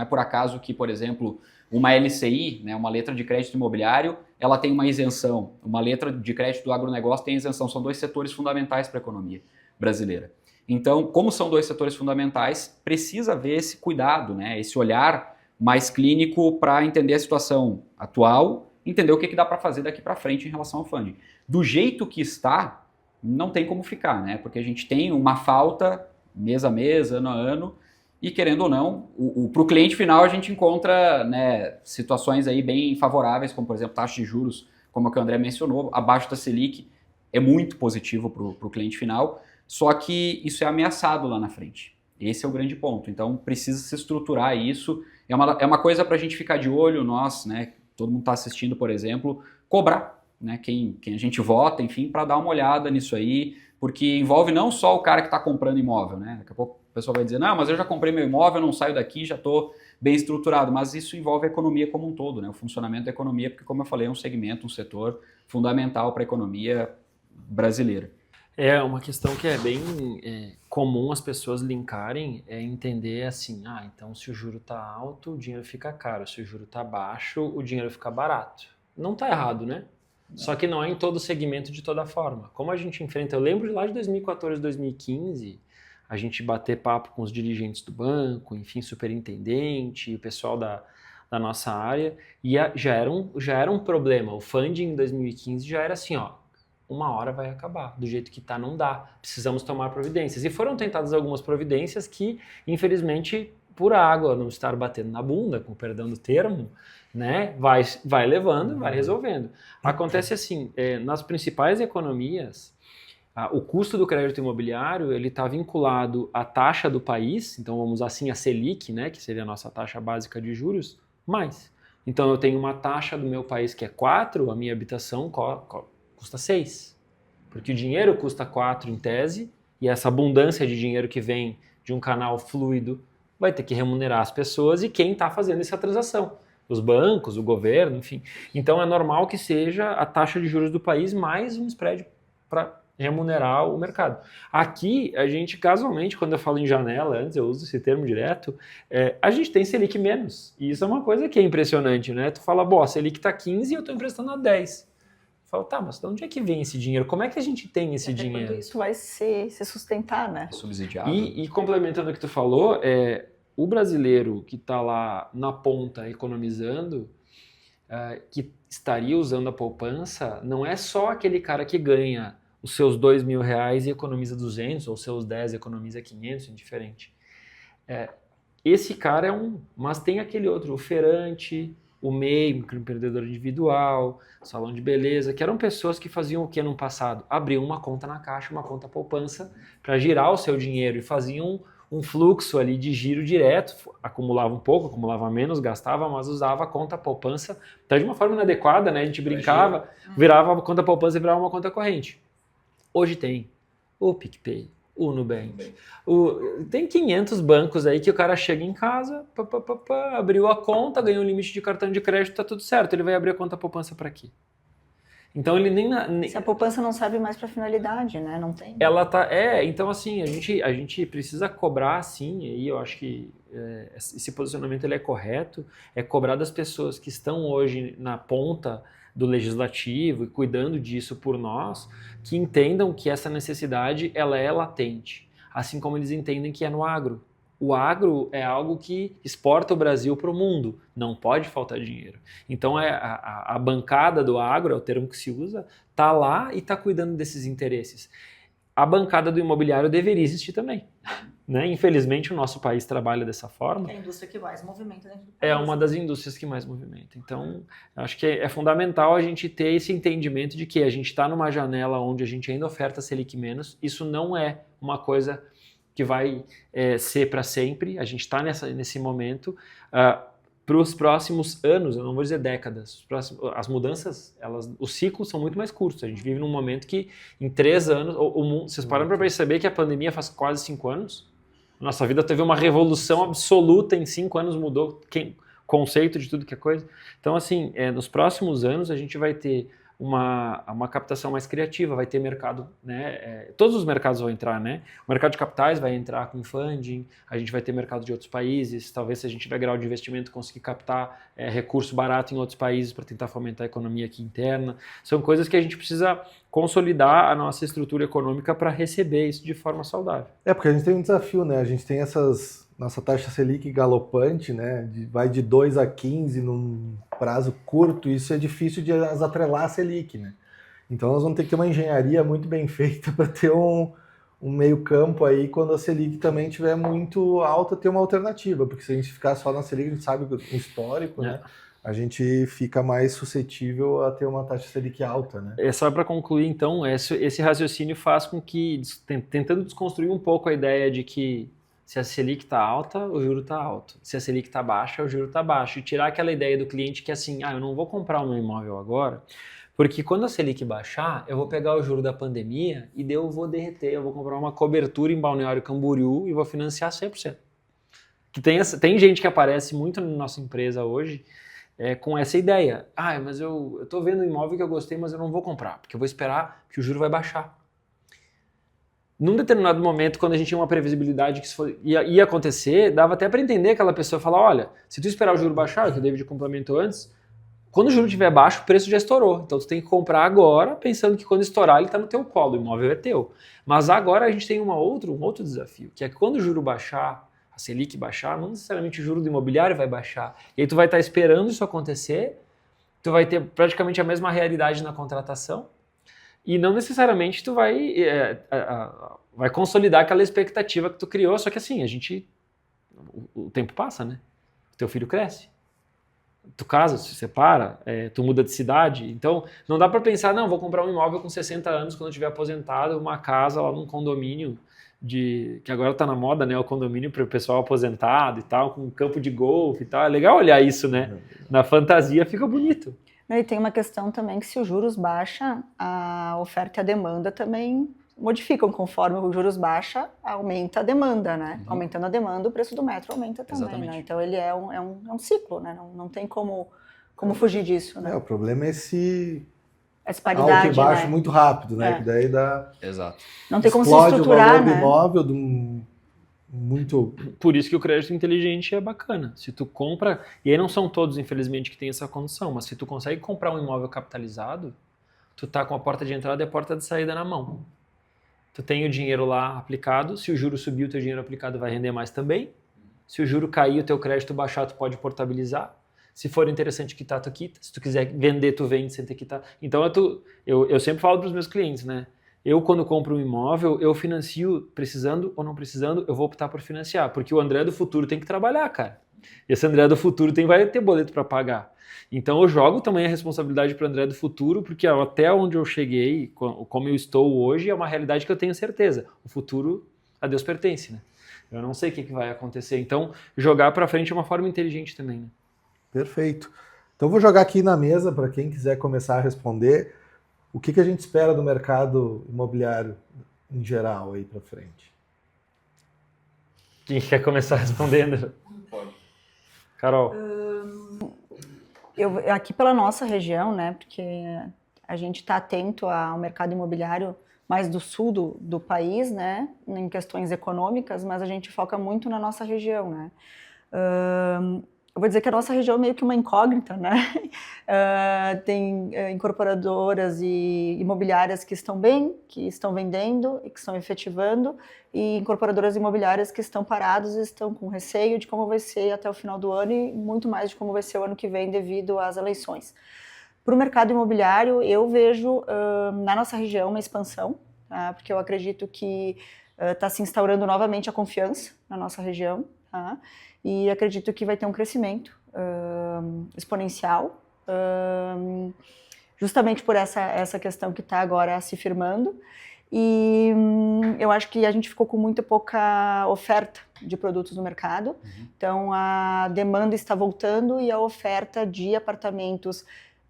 é por acaso que, por exemplo, uma LCI, né, uma letra de crédito imobiliário, ela tem uma isenção, uma letra de crédito do agronegócio tem isenção, são dois setores fundamentais para a economia brasileira. Então, como são dois setores fundamentais, precisa haver esse cuidado, né, esse olhar mais clínico para entender a situação atual, entender o que dá para fazer daqui para frente em relação ao funding. Do jeito que está, não tem como ficar, né? Porque a gente tem uma falta mês a mês, ano a ano, e querendo ou não, para o cliente final a gente encontra, né, situações aí bem favoráveis, como por exemplo taxa de juros, como o André mencionou, abaixo da Selic, é muito positivo para o cliente final, só que isso é ameaçado lá na frente. Esse é o grande ponto. Então precisa se estruturar isso. É uma coisa para a gente ficar de olho, nós, né, todo mundo está assistindo, por exemplo, cobrar, né, quem a gente vota, enfim, para dar uma olhada nisso aí, porque envolve não só o cara que está comprando imóvel, né? Daqui a pouco o pessoal vai dizer, não, mas eu já comprei meu imóvel, não saio daqui, já estou bem estruturado, mas isso envolve a economia como um todo, né? O funcionamento da economia, porque como eu falei, é um segmento, um setor fundamental para a economia brasileira. É uma questão que é bem comum as pessoas linkarem, é entender assim, então se o juro está alto, o dinheiro fica caro, se o juro está baixo, o dinheiro fica barato. Não está errado, né? Só que não é em todo segmento de toda forma. Como a gente enfrenta, eu lembro de lá de 2014, 2015, a gente bater papo com os dirigentes do banco, enfim, superintendente, o pessoal da nossa área, e já era um problema. O funding em 2015 já era assim, uma hora vai acabar. Do jeito que está, não dá. Precisamos tomar providências. E foram tentadas algumas providências que, infelizmente, por água não estar batendo na bunda, com perdão do termo, né, vai levando, vai resolvendo. Acontece assim, nas principais economias, o custo do crédito imobiliário ele está vinculado à taxa do país, então vamos usar assim a Selic, né, que seria a nossa taxa básica de juros, mais. Então eu tenho uma taxa do meu país que é 4, a minha habitação custa 6. Porque o dinheiro custa 4 em tese, e essa abundância de dinheiro que vem de um canal fluido vai ter que remunerar as pessoas e quem está fazendo essa transação. Os bancos, o governo, enfim. Então é normal que seja a taxa de juros do país mais um spread para remunerar o mercado. Aqui, a gente casualmente, quando eu falo em janela, antes eu uso esse termo direto, a gente tem Selic menos. E isso é uma coisa que é impressionante, né? Tu fala, a Selic está 15 e eu estou emprestando a 10. Eu falo, tá, mas de onde é que vem esse dinheiro? Como é que a gente tem esse dinheiro? Quando isso vai se sustentar, né? Subsidiado. E complementando o que tu falou, o brasileiro que está lá na ponta economizando, que estaria usando a poupança, não é só aquele cara que ganha os seus R$2.000 e economiza 200, ou seus 10 economiza 500, indiferente. Esse cara é um, mas tem aquele outro, o feirante, o MEI, microempreendedor individual, salão de beleza, que eram pessoas que faziam o que no passado? Abriam uma conta na caixa, uma conta poupança, para girar o seu dinheiro e faziam um fluxo ali de giro direto, acumulava um pouco, acumulava menos, gastava, mas usava a conta poupança, até de uma forma inadequada, né? A gente brincava, virava a conta poupança e virava uma conta corrente. Hoje tem o PicPay, o Nubank, tem 500 bancos aí que o cara chega em casa, abriu a conta, ganhou um limite de cartão de crédito, tá tudo certo, ele vai abrir a conta poupança para quê? Então ele nem... Se a poupança não serve mais para finalidade, né? Não tem. Ela tá... então assim, a gente precisa cobrar, sim, e eu acho que esse posicionamento ele é correto, é cobrar das pessoas que estão hoje na ponta do legislativo e cuidando disso por nós, que entendam que essa necessidade ela é latente, assim como eles entendem que é no agro. O agro é algo que exporta o Brasil para o mundo, não pode faltar dinheiro. Então a bancada do agro, é o termo que se usa, está lá e está cuidando desses interesses. A bancada do imobiliário deveria existir também. Né? Infelizmente o nosso país trabalha dessa forma. É a indústria que mais movimenta dentro do país. É uma das indústrias que mais movimenta. Então, acho que é fundamental a gente ter esse entendimento de que a gente está numa janela onde a gente ainda oferta Selic menos. Isso não é uma coisa que vai ser para sempre. A gente está nesse momento. Para os próximos anos, eu não vou dizer décadas, as mudanças, os ciclos são muito mais curtos. A gente vive num momento que em 3 anos, vocês param para perceber que a pandemia faz quase 5 anos? Nossa vida teve uma revolução absoluta, em 5 anos mudou o conceito de tudo que é coisa. Então, assim, nos próximos anos a gente vai ter uma captação mais criativa, vai ter mercado, né? Todos os mercados vão entrar, né? O mercado de capitais vai entrar com funding, a gente vai ter mercado de outros países, talvez se a gente tiver grau de investimento conseguir captar recurso barato em outros países para tentar fomentar a economia aqui interna. São coisas que a gente precisa consolidar a nossa estrutura econômica para receber isso de forma saudável. Porque a gente tem um desafio, né? A gente tem nossa taxa Selic galopante, né? Vai de 2 a 15 num prazo curto, isso é difícil de atrelar a Selic, né? Então nós vamos ter que ter uma engenharia muito bem feita para ter um meio campo aí, quando a Selic também estiver muito alta, ter uma alternativa, porque se a gente ficar só na Selic, a gente sabe o histórico, né? A gente fica mais suscetível a ter uma taxa Selic alta, né? Só para concluir, então, esse raciocínio faz com que, tentando desconstruir um pouco a ideia de que se a Selic está alta, o juro está alto. Se a Selic está baixa, o juro está baixo. E tirar aquela ideia do cliente que assim, eu não vou comprar o meu imóvel agora, porque quando a Selic baixar, eu vou pegar o juro da pandemia e eu vou derreter, eu vou comprar uma cobertura em Balneário Camboriú e vou financiar 100%. Que tem gente que aparece muito na nossa empresa hoje com essa ideia. Mas eu estou vendo um imóvel que eu gostei, mas eu não vou comprar, porque eu vou esperar que o juro vai baixar. Num determinado momento, quando a gente tinha uma previsibilidade que isso ia acontecer, dava até para entender aquela pessoa falar, olha, se tu esperar o juro baixar, que o David complementou antes, quando o juro estiver baixo, o preço já estourou. Então tu tem que comprar agora, pensando que quando estourar ele está no teu colo, o imóvel é teu. Mas agora a gente tem um outro desafio, que é que quando o juro baixar, a Selic baixar, não necessariamente o juro do imobiliário vai baixar. E aí tu vai estar esperando isso acontecer, tu vai ter praticamente a mesma realidade na contratação, E não necessariamente tu vai consolidar aquela expectativa que tu criou, só que assim, o tempo passa, né? Teu filho cresce. Tu casa, se separa, tu muda de cidade. Então, não dá para pensar, não, vou comprar um imóvel com 60 anos quando eu estiver aposentado, uma casa lá num condomínio que agora tá na moda, né? O condomínio para o pessoal aposentado e tal, com um campo de golfe e tal. É legal olhar isso, né? Na fantasia fica bonito. E tem uma questão também que se os juros baixa, a oferta e a demanda também modificam. Conforme os juros baixa, aumenta a demanda, né? Aumentando a demanda, o preço do metro aumenta também, né? Então ele é um ciclo, né? Não tem como fugir disso, né? O problema é esse Essa paridade, alto e baixo né? muito rápido, né? Que daí dá... Exato. Não tem como se explode estruturar, o valor do né? imóvel muito... Por isso que o crédito inteligente é bacana. Se tu compra, e aí não são todos, infelizmente, que têm essa condição, mas se tu consegue comprar um imóvel capitalizado, tu tá com a porta de entrada e a porta de saída na mão. Tu tem o dinheiro lá aplicado, se o juro subir, o teu dinheiro aplicado vai render mais também. Se o juro cair, o teu crédito baixar, tu pode portabilizar. Se for interessante quitar, tu quita. Se tu quiser vender, tu vende sem ter que quitar. Então, eu sempre falo para os meus clientes, né? Eu, quando compro um imóvel, eu financio precisando ou não precisando, eu vou optar por financiar. Porque o André do futuro tem que trabalhar, cara. Esse André do futuro vai ter boleto para pagar. Então eu jogo também a responsabilidade para o André do futuro, porque até onde eu cheguei, como eu estou hoje, é uma realidade que eu tenho certeza. O futuro, a Deus pertence, né? Eu não sei o que vai acontecer. Então, jogar para frente é uma forma inteligente também, né? Perfeito. Então vou jogar aqui na mesa para quem quiser começar a responder. O que a gente espera do mercado imobiliário em geral aí para frente? Quem quer começar respondendo? Pode. Carol. Aqui pela nossa região, né? Porque a gente está atento ao mercado imobiliário mais do sul do país, né? Em questões econômicas, mas a gente foca muito na nossa região, né? Eu vou dizer que a nossa região é meio que uma incógnita, né? Tem incorporadoras e imobiliárias que estão bem, que estão vendendo e que estão efetivando, e incorporadoras imobiliárias que estão paradas e estão com receio de como vai ser até o final do ano e muito mais de como vai ser o ano que vem devido às eleições. Para o mercado imobiliário, eu vejo na nossa região uma expansão, tá? Porque eu acredito que está se instaurando novamente a confiança na nossa região, tá? E acredito que vai ter um crescimento exponencial, justamente por essa questão que está agora se firmando. E eu acho que a gente ficou com muito pouca oferta de produtos no mercado. Então, a demanda está voltando e a oferta de apartamentos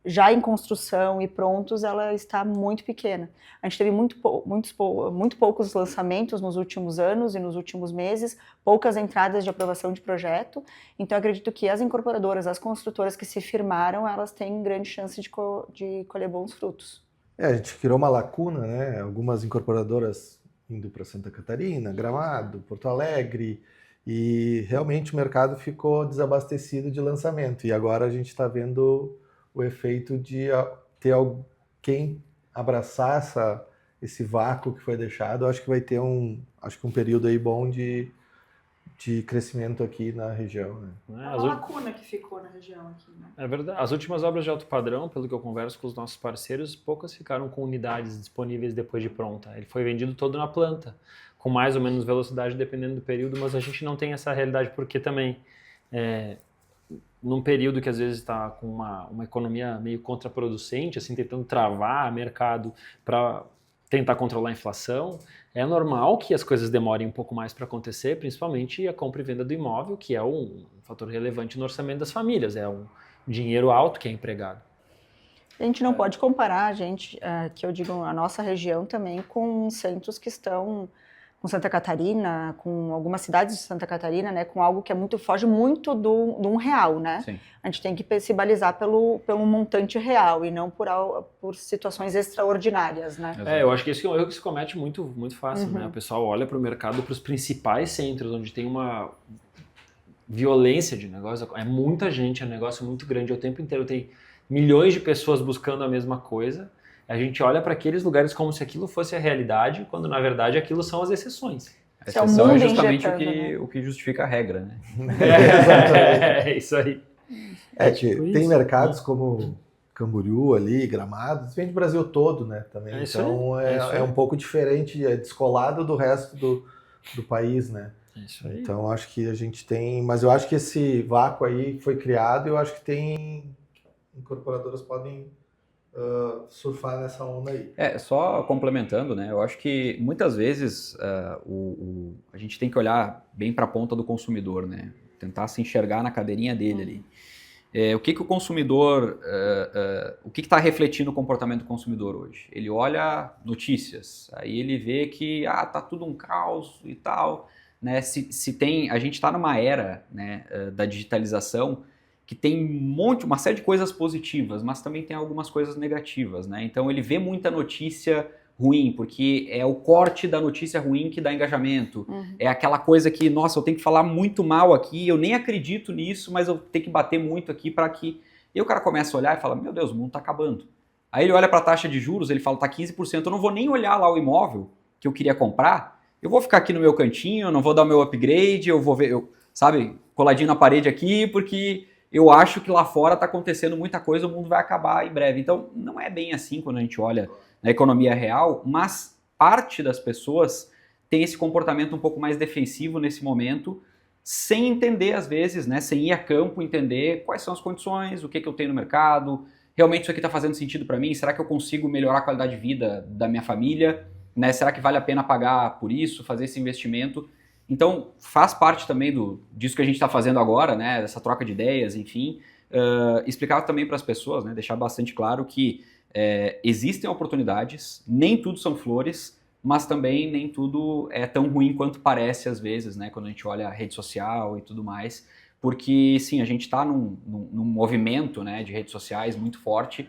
já em construção e prontos, ela está muito pequena. A gente teve muito poucos lançamentos nos últimos anos e nos últimos meses, poucas entradas de aprovação de projeto. Então, acredito que as incorporadoras, as construtoras que se firmaram, elas têm grande chance de colher bons frutos. A gente criou uma lacuna, né? Algumas incorporadoras indo para Santa Catarina, Gramado, Porto Alegre, e realmente o mercado ficou desabastecido de lançamento. E agora a gente está vendo o efeito de ter alguém abraçar esse vácuo que foi deixado. Eu acho que vai ter um período aí bom de crescimento aqui na região. Né? É uma lacuna que ficou na região aqui, né? É verdade. As últimas obras de alto padrão, pelo que eu converso com os nossos parceiros, poucas ficaram com unidades disponíveis depois de pronta. Ele foi vendido todo na planta, com mais ou menos velocidade dependendo do período, mas a gente não tem essa realidade porque também num período que às vezes está com uma economia meio contraproducente, assim, tentando travar mercado para tentar controlar a inflação, é normal que as coisas demorem um pouco mais para acontecer, principalmente a compra e venda do imóvel, que é um fator relevante no orçamento das famílias, é um dinheiro alto que é empregado. A gente não pode comparar, que eu digo, a nossa região também com centros que estão com Santa Catarina, com algumas cidades de Santa Catarina, né, com algo que foge muito de um real, né? Sim. A gente tem que se balizar pelo montante real e não por situações extraordinárias, né? Eu acho que esse é um erro que se comete muito, muito fácil, né? O pessoal olha para o mercado, para os principais centros, onde tem uma violência de negócio, é muita gente, é um negócio muito grande, o tempo inteiro tem milhões de pessoas buscando a mesma coisa. A gente olha para aqueles lugares como se aquilo fosse a realidade, quando na verdade aquilo são as exceções. A exceção é justamente o que justifica a regra, né? É isso aí. Tem mercados como Camboriú ali, Gramado, vem do Brasil todo, né, também. Então é um pouco diferente, é descolado do resto do país, né. Isso aí. Então acho que a gente tem, mas eu acho que esse vácuo aí foi criado e eu acho que tem incorporadoras podem surfar nessa onda aí. Só complementando, né? Eu acho que muitas vezes a gente tem que olhar bem para a ponta do consumidor, né? Tentar se enxergar na cadeirinha dele ali. O que o consumidor, o que está refletindo o comportamento do consumidor hoje? Ele olha notícias, aí ele vê que tá tudo um caos e tal, né? A gente está numa era, né, da digitalização que tem uma série de coisas positivas, mas também tem algumas coisas negativas, né? Então ele vê muita notícia ruim, porque é o corte da notícia ruim que dá engajamento. É aquela coisa que, nossa, eu tenho que falar muito mal aqui, eu nem acredito nisso, mas eu tenho que bater muito aqui para que... E o cara começa a olhar e fala, meu Deus, o mundo tá acabando. Aí ele olha para a taxa de juros, ele fala, tá 15%, eu não vou nem olhar lá o imóvel que eu queria comprar, eu vou ficar aqui no meu cantinho, eu não vou dar o meu upgrade, eu vou ver, sabe, coladinho na parede aqui, porque... eu acho que lá fora está acontecendo muita coisa, o mundo vai acabar em breve. Então, não é bem assim quando a gente olha na economia real, mas parte das pessoas tem esse comportamento um pouco mais defensivo nesse momento, sem entender, às vezes, né, sem ir a campo, entender quais são as condições, o que eu tenho no mercado, realmente isso aqui está fazendo sentido para mim, será que eu consigo melhorar a qualidade de vida da minha família? Né? Será que vale a pena pagar por isso, fazer esse investimento? Então, faz parte também disso que a gente está fazendo agora, né, dessa troca de ideias, enfim, explicar também para as pessoas, né, deixar bastante claro que existem oportunidades, nem tudo são flores, mas também nem tudo é tão ruim quanto parece às vezes, né, quando a gente olha a rede social e tudo mais, porque, sim, a gente está num movimento, né, de redes sociais muito forte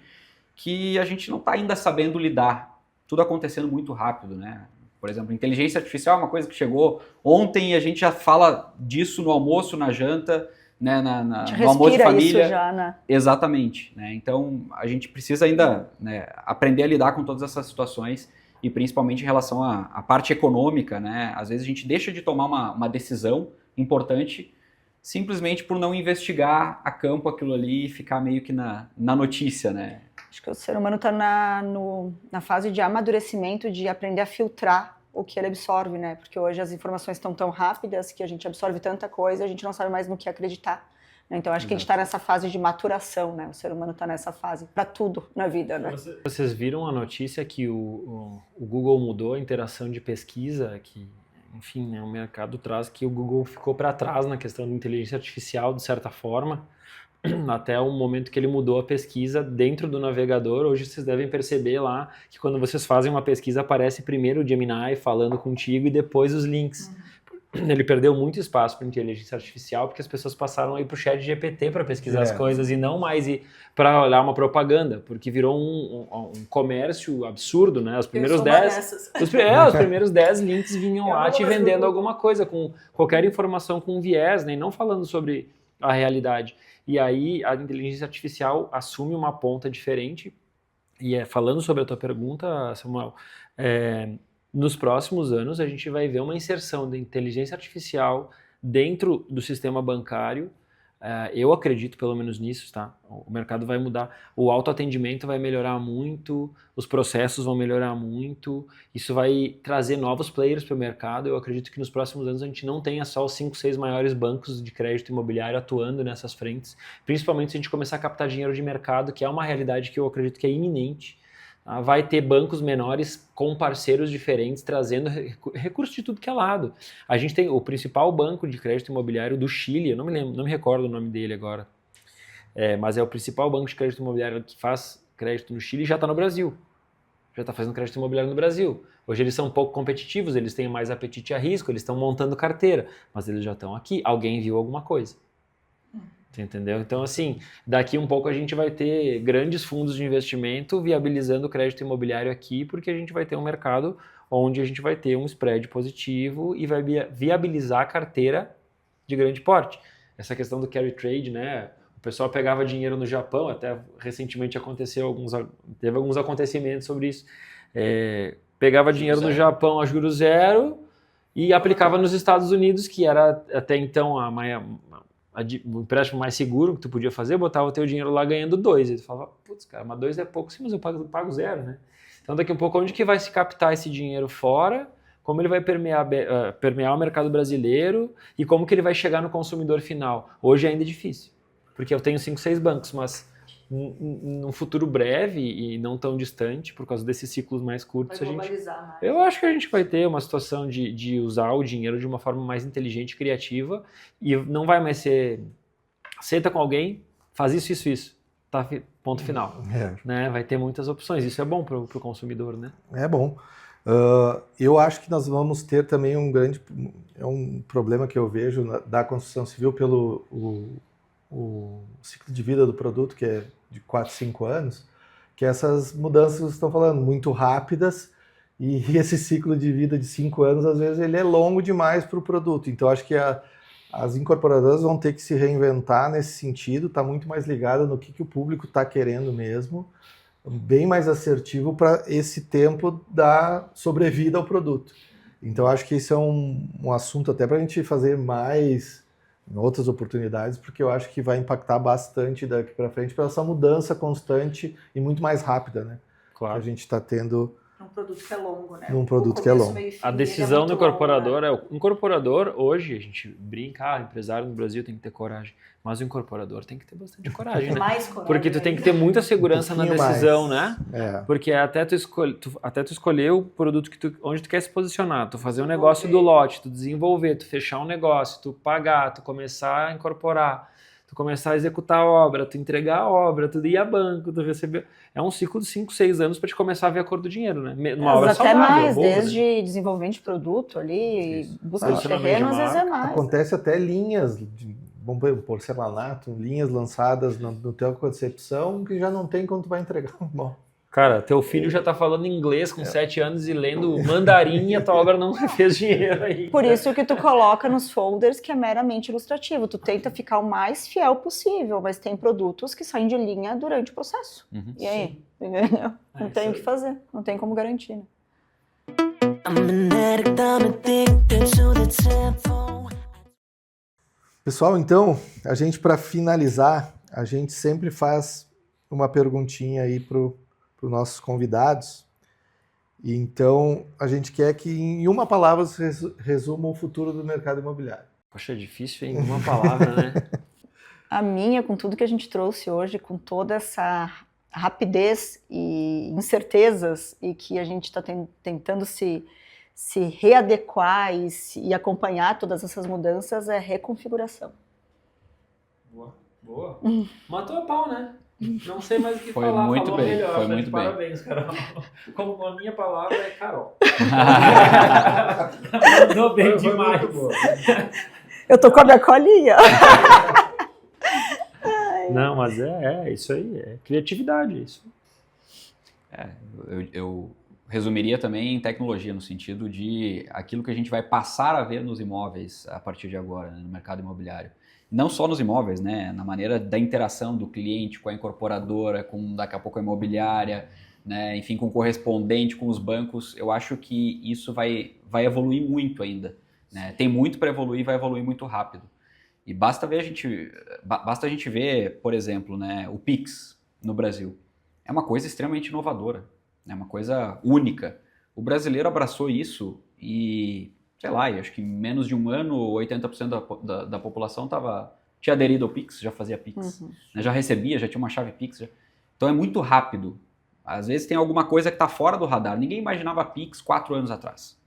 que a gente não está ainda sabendo lidar, tudo acontecendo muito rápido, né. Por exemplo, inteligência artificial é uma coisa que chegou ontem e a gente já fala disso no almoço, na janta, né, no almoço de família. Isso já, né? Exatamente. Né? Então, a gente precisa ainda, né, aprender a lidar com todas essas situações e principalmente em relação à parte econômica. Né? Às vezes a gente deixa de tomar uma decisão importante simplesmente por não investigar a campo aquilo ali e ficar meio que na notícia, né? Acho que o ser humano está na fase de amadurecimento, de aprender a filtrar o que ele absorve, né? Porque hoje as informações estão tão rápidas que a gente absorve tanta coisa, a gente não sabe mais no que acreditar. Né? Então acho que a gente está nessa fase de maturação, né? O ser humano está nessa fase para tudo na vida, né? Vocês viram a notícia que o Google mudou a interação de pesquisa, que, enfim, né, o mercado traz que o Google ficou para trás na questão da inteligência artificial, de certa forma, até o momento que ele mudou a pesquisa dentro do navegador. Hoje vocês devem perceber lá que quando vocês fazem uma pesquisa aparece primeiro o Gemini falando contigo e depois os links. Ele perdeu muito espaço para inteligência artificial porque as pessoas passaram aí para o chat GPT para pesquisar as coisas e não mais para olhar uma propaganda, porque virou um comércio absurdo, né? Os primeiros 10 os primeiros 10 links vinham lá te vendendo alguma coisa com qualquer informação com viés, né? E não falando sobre a realidade. E aí a inteligência artificial assume uma ponta diferente. E falando sobre a tua pergunta, Samuel, nos próximos anos a gente vai ver uma inserção da inteligência artificial dentro do sistema bancário. Eu acredito pelo menos nisso, tá? O mercado vai mudar, o autoatendimento vai melhorar muito, os processos vão melhorar muito, isso vai trazer novos players para o mercado. Eu acredito que nos próximos anos a gente não tenha só os 5, 6 maiores bancos de crédito imobiliário atuando nessas frentes, principalmente se a gente começar a captar dinheiro de mercado, que é uma realidade que eu acredito que é iminente. Vai ter bancos menores com parceiros diferentes, trazendo recursos de tudo que é lado. A gente tem o principal banco de crédito imobiliário do Chile, eu não me recordo o nome dele agora, mas é o principal banco de crédito imobiliário que faz crédito no Chile e já está no Brasil. Já está fazendo crédito imobiliário no Brasil. Hoje eles são um pouco competitivos, eles têm mais apetite a risco, eles estão montando carteira, mas eles já estão aqui. Alguém viu alguma coisa. Entendeu? Então, assim, daqui um pouco a gente vai ter grandes fundos de investimento viabilizando o crédito imobiliário aqui, porque a gente vai ter um mercado onde a gente vai ter um spread positivo e vai viabilizar a carteira de grande porte. Essa questão do carry trade, né? O pessoal pegava dinheiro no Japão, até recentemente teve alguns acontecimentos sobre isso. Pegava dinheiro no Japão a juros zero e aplicava nos Estados Unidos, que era até então o empréstimo mais seguro que tu podia fazer, botava o teu dinheiro lá ganhando 2. E tu falava, putz, cara, mas 2 é pouco, sim, mas eu pago 0, né? Então daqui a pouco, onde que vai se captar esse dinheiro fora? Como ele vai permear o mercado brasileiro e como que ele vai chegar no consumidor final? Hoje ainda é difícil, porque eu tenho 5, 6 bancos, mas num futuro breve e não tão distante, por causa desses ciclos mais curtos, eu acho que a gente vai ter uma situação de usar o dinheiro de uma forma mais inteligente e criativa, e não vai mais ser senta com alguém, faz isso, tá, ponto final. Né? Vai ter muitas opções, isso é bom para o consumidor, né? É bom. Eu acho que nós vamos ter também um problema que eu vejo da construção civil pelo o ciclo de vida do produto, que é de 4, 5 anos, que essas mudanças que vocês estão falando, muito rápidas, e esse ciclo de vida de 5 anos, às vezes, ele é longo demais para o produto. Então, acho que as incorporadoras vão ter que se reinventar nesse sentido, está muito mais ligada no que o público está querendo mesmo, bem mais assertivo para esse tempo da sobrevida ao produto. Então, acho que isso é um assunto até para a gente fazer mais em outras oportunidades, porque eu acho que vai impactar bastante daqui para frente pela essa mudança constante e muito mais rápida, né? Claro. Que a gente está tendo num produto que é longo, né? Num produto que é longo. A decisão do incorporador é o incorporador hoje, a gente brinca, empresário no Brasil tem que ter coragem, mas o incorporador tem que ter bastante coragem, né? Mais coragem. Porque tu tem que ter muita segurança na decisão, né? Porque até tu escolher o produto onde tu quer se posicionar, tu fazer um negócio do lote, tu desenvolver, tu fechar um negócio, tu pagar, tu começar a incorporar, tu começar a executar a obra, tu entregar a obra, tu ir a banco, tu receber... É um ciclo de 5, 6 anos para te começar a ver a cor do dinheiro, né? Numa obra até saudável, mais, boa, desde né? desenvolvimento de produto ali, Isso. busca de terreno, às vezes é mais. Acontece até linhas, vamos ver, porcelanato, linhas lançadas no teu concepção que já não tem quando tu vai entregar. Bom. Cara, teu filho já tá falando inglês com 7 anos e lendo mandarim e a tua obra não fez dinheiro aí. Por isso que tu coloca nos folders que é meramente ilustrativo. Tu tenta ficar o mais fiel possível, mas tem produtos que saem de linha durante o processo. E aí? Entendeu? Não tem o que fazer, não tem como garantir, né? Pessoal, então, a gente, para finalizar, a gente sempre faz uma perguntinha aí para os nossos convidados. E então, a gente quer que em uma palavra você resuma o futuro do mercado imobiliário. Poxa, é difícil em uma palavra, né? A minha, com tudo que a gente trouxe hoje, com toda essa rapidez e incertezas, e que a gente está tentando se readequar e acompanhar todas essas mudanças, é reconfiguração. Boa. Matou a pau, né? Não sei mais o que foi falar. Muito falou bem, melhor. foi muito bem. Parabéns, Carol. Como a minha palavra é Carol. Mandou bem demais. Eu tô com a minha colinha. Não, mas é isso aí, é criatividade, isso. Eu resumiria também em tecnologia, no sentido de aquilo que a gente vai passar a ver nos imóveis a partir de agora, né, no mercado imobiliário. Não só nos imóveis, né, na maneira da interação do cliente com a incorporadora, com daqui a pouco a imobiliária, né, enfim, com o correspondente, com os bancos. Eu acho que isso vai evoluir muito ainda. Né? Tem muito para evoluir, vai evoluir muito rápido. E basta a gente ver, por exemplo, né, o Pix no Brasil. É uma coisa extremamente inovadora, é uma coisa única. O brasileiro abraçou isso e, sei lá, acho que em menos de um ano, 80% da população tinha aderido ao Pix, já fazia Pix, né, já recebia, já tinha uma chave Pix. Então é muito rápido. Às vezes tem alguma coisa que está fora do radar. Ninguém imaginava Pix 4 anos atrás.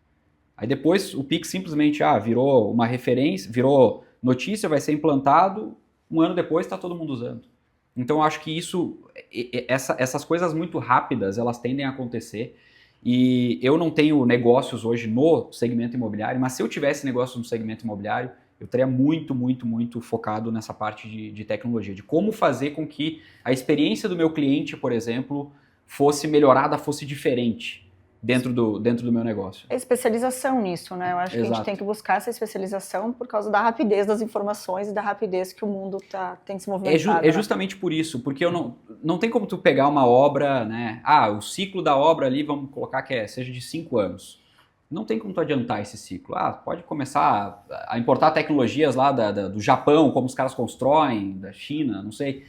Aí depois o Pix simplesmente virou uma referência, virou notícia, vai ser implantado, um ano depois está todo mundo usando. Então eu acho que essas coisas muito rápidas, elas tendem a acontecer. E eu não tenho negócios hoje no segmento imobiliário, mas se eu tivesse negócios no segmento imobiliário, eu estaria muito, muito, muito focado nessa parte de tecnologia, de como fazer com que a experiência do meu cliente, por exemplo, fosse melhorada, fosse diferente dentro do meu negócio. É especialização nisso, né? Eu acho que a gente tem que buscar essa especialização por causa da rapidez das informações e da rapidez que o mundo tem se movimentado. É justamente por isso, porque não tem como tu pegar uma obra, né? O ciclo da obra ali, vamos colocar que seja de 5 anos. não tem como tu adiantar esse ciclo. Pode começar a importar tecnologias lá do Japão, como os caras constroem, da China, não sei,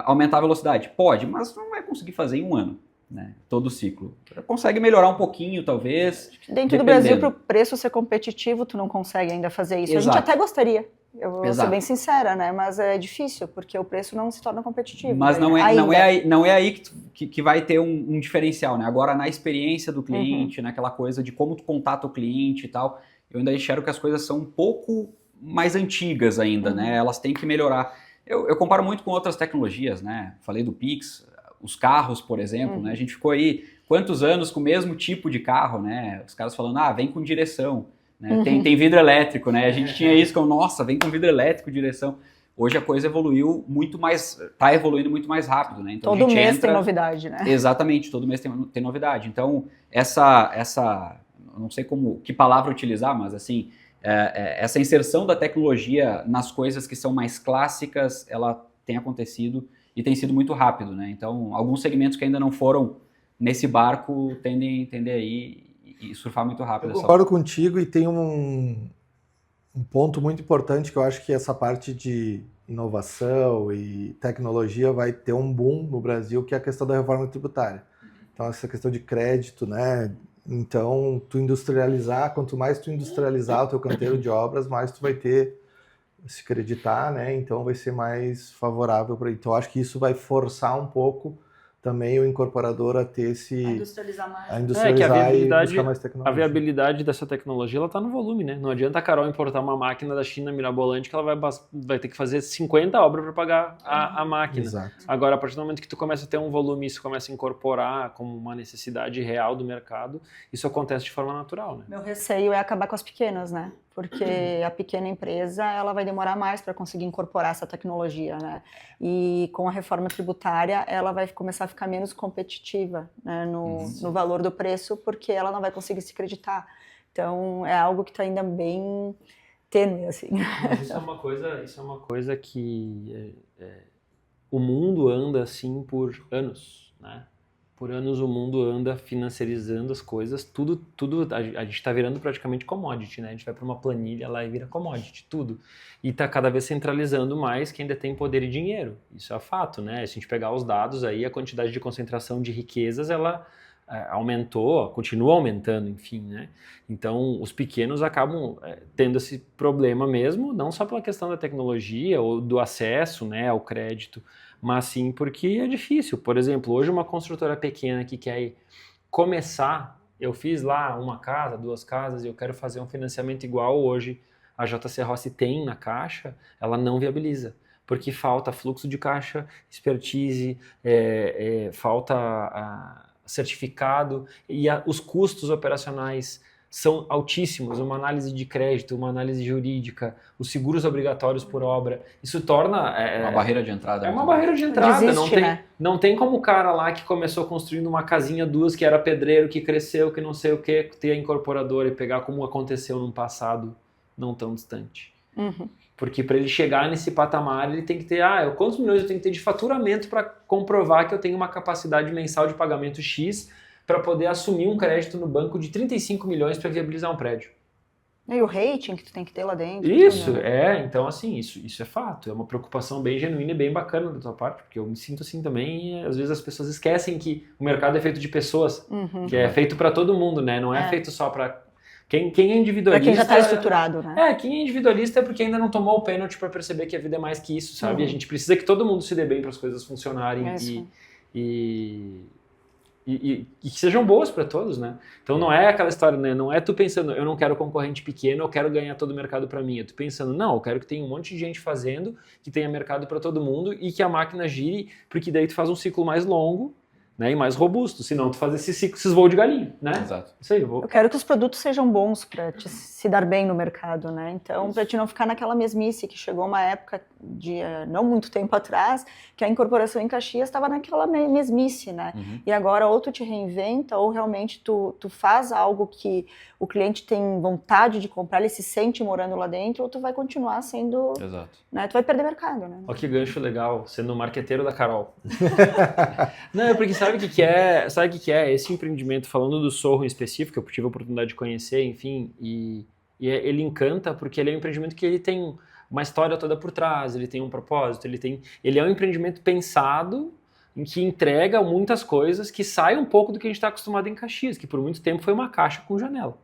aumentar a velocidade. Pode, mas não vai conseguir fazer em um ano, né? Todo o ciclo. Consegue melhorar um pouquinho, talvez. Dentro do Brasil, para o preço ser competitivo, tu não consegue ainda fazer isso. Exato. A gente até gostaria. Eu vou Exato. ser bem sincera, né? Mas é difícil, porque o preço não se torna competitivo. Mas não é aí que vai ter um diferencial, né? Agora, na experiência do cliente, naquela coisa de como tu contata o cliente e tal, eu ainda enxergo que as coisas são um pouco mais antigas ainda, né? Elas têm que melhorar. Eu comparo muito com outras tecnologias, né? Falei do Pix, os carros, por exemplo, né? A gente ficou aí quantos anos com o mesmo tipo de carro, né? Os caras falando, vem com direção. Né? Tem vidro elétrico, né? A gente tinha isso como, nossa, vem com vidro elétrico, direção. Hoje a coisa evoluiu muito mais, está evoluindo muito mais rápido, né? Então, todo mês tem novidade, né? Exatamente, todo mês tem novidade. Então, essa não sei que palavra utilizar, mas assim, essa inserção da tecnologia nas coisas que são mais clássicas, ela tem acontecido e tem sido muito rápido, né? Então, alguns segmentos que ainda não foram nesse barco tendem aí e surfar muito rápido. Eu concordo contigo e tem um ponto muito importante que eu acho que essa parte de inovação e tecnologia vai ter um boom no Brasil, que é a questão da reforma tributária. Então, essa questão de crédito, né? Então, tu industrializar, quanto mais tu industrializar o teu canteiro de obras, mais tu vai ter se creditar, né? Então, vai ser mais favorável para. Então, acho que isso vai forçar um pouco também o incorporador a ter A industrializar mais. a industrializar e buscar mais tecnologia. A viabilidade dessa tecnologia, ela está no volume, né? Não adianta a Carol importar uma máquina da China mirabolante que ela vai ter que fazer 50 obras para pagar a máquina. Exato. Agora, a partir do momento que tu começa a ter um volume, isso começa a incorporar como uma necessidade real do mercado, isso acontece de forma natural, né? Meu receio é acabar com as pequenas, né? Porque a pequena empresa, ela vai demorar mais para conseguir incorporar essa tecnologia, né? E com a reforma tributária, ela vai começar a ficar menos competitiva, né, no valor do preço, porque ela não vai conseguir se creditar. Então, é algo que está ainda bem tênue, assim. Mas isso é uma coisa que o mundo anda assim por anos, né? Por anos o mundo anda financiarizando as coisas, tudo a gente está virando praticamente commodity, né? A gente vai para uma planilha lá e vira commodity, tudo. E está cada vez centralizando mais quem detém poder e dinheiro. Isso é fato, né? Se a gente pegar os dados aí, a quantidade de concentração de riquezas, ela aumentou, continua aumentando, enfim, né? Então, os pequenos acabam tendo esse problema mesmo, não só pela questão da tecnologia ou do acesso, né, ao crédito, mas sim porque é difícil. Por exemplo, hoje uma construtora pequena que quer começar, eu fiz lá uma casa, 2 casas, e eu quero fazer um financiamento igual hoje a JC Rossi tem na Caixa, ela não viabiliza, porque falta fluxo de caixa, expertise, falta certificado, e os custos operacionais são altíssimos, uma análise de crédito, uma análise jurídica, os seguros obrigatórios por obra, isso torna... uma barreira de entrada. É uma barreira de entrada, Desiste, não tem como o cara lá que começou construindo uma casinha 2, que era pedreiro, que cresceu, que não sei o que, ter a incorporadora e pegar como aconteceu num passado não tão distante. Porque para ele chegar nesse patamar, ele tem que ter, quantos milhões eu tenho que ter de faturamento para comprovar que eu tenho uma capacidade mensal de pagamento X para poder assumir um crédito no banco de 35 milhões para viabilizar um prédio. E o rating que tu tem que ter lá dentro. Isso, tudo, né? então assim, isso é fato, é uma preocupação bem genuína e bem bacana da tua parte, porque eu me sinto assim também, e às vezes as pessoas esquecem que o mercado é feito de pessoas, que é feito para todo mundo, né? Não é feito só para... Quem é individualista... Pra quem já está estruturado, né? Quem é individualista é porque ainda não tomou o pênalti para perceber que a vida é mais que isso, sabe? A gente precisa que todo mundo se dê bem para as coisas funcionarem e que sejam boas para todos, né? Então não é aquela história, né? Não é tu pensando, eu não quero concorrente pequeno, eu quero ganhar todo o mercado para mim. É tu pensando, não, eu quero que tenha um monte de gente fazendo, que tenha mercado para todo mundo e que a máquina gire, porque daí tu faz um ciclo mais longo, né, e mais robusto, senão tu faz esses voos de galinha, né? Exato. Isso aí, Eu quero que os produtos sejam bons para se dar bem no mercado, né? Então, para te não ficar naquela mesmice que chegou uma época de não muito tempo atrás, que a incorporação em Caxias estava naquela mesmice, né? E agora ou tu te reinventa ou realmente tu faz algo que o cliente tem vontade de comprar, ele se sente morando lá dentro, ou tu vai continuar sendo... Exato. Né? Tu vai perder mercado, né? Olha que gancho legal, sendo o marqueteiro da Carol. Não, porque sabe sabe o que é? Sabe o que é? Esse empreendimento, falando do Sorro em específico, que eu tive a oportunidade de conhecer, enfim, e ele encanta porque ele é um empreendimento que ele tem uma história toda por trás, ele tem um propósito, ele é um empreendimento pensado em que entrega muitas coisas que saem um pouco do que a gente está acostumado em Caxias, que por muito tempo foi uma caixa com janela.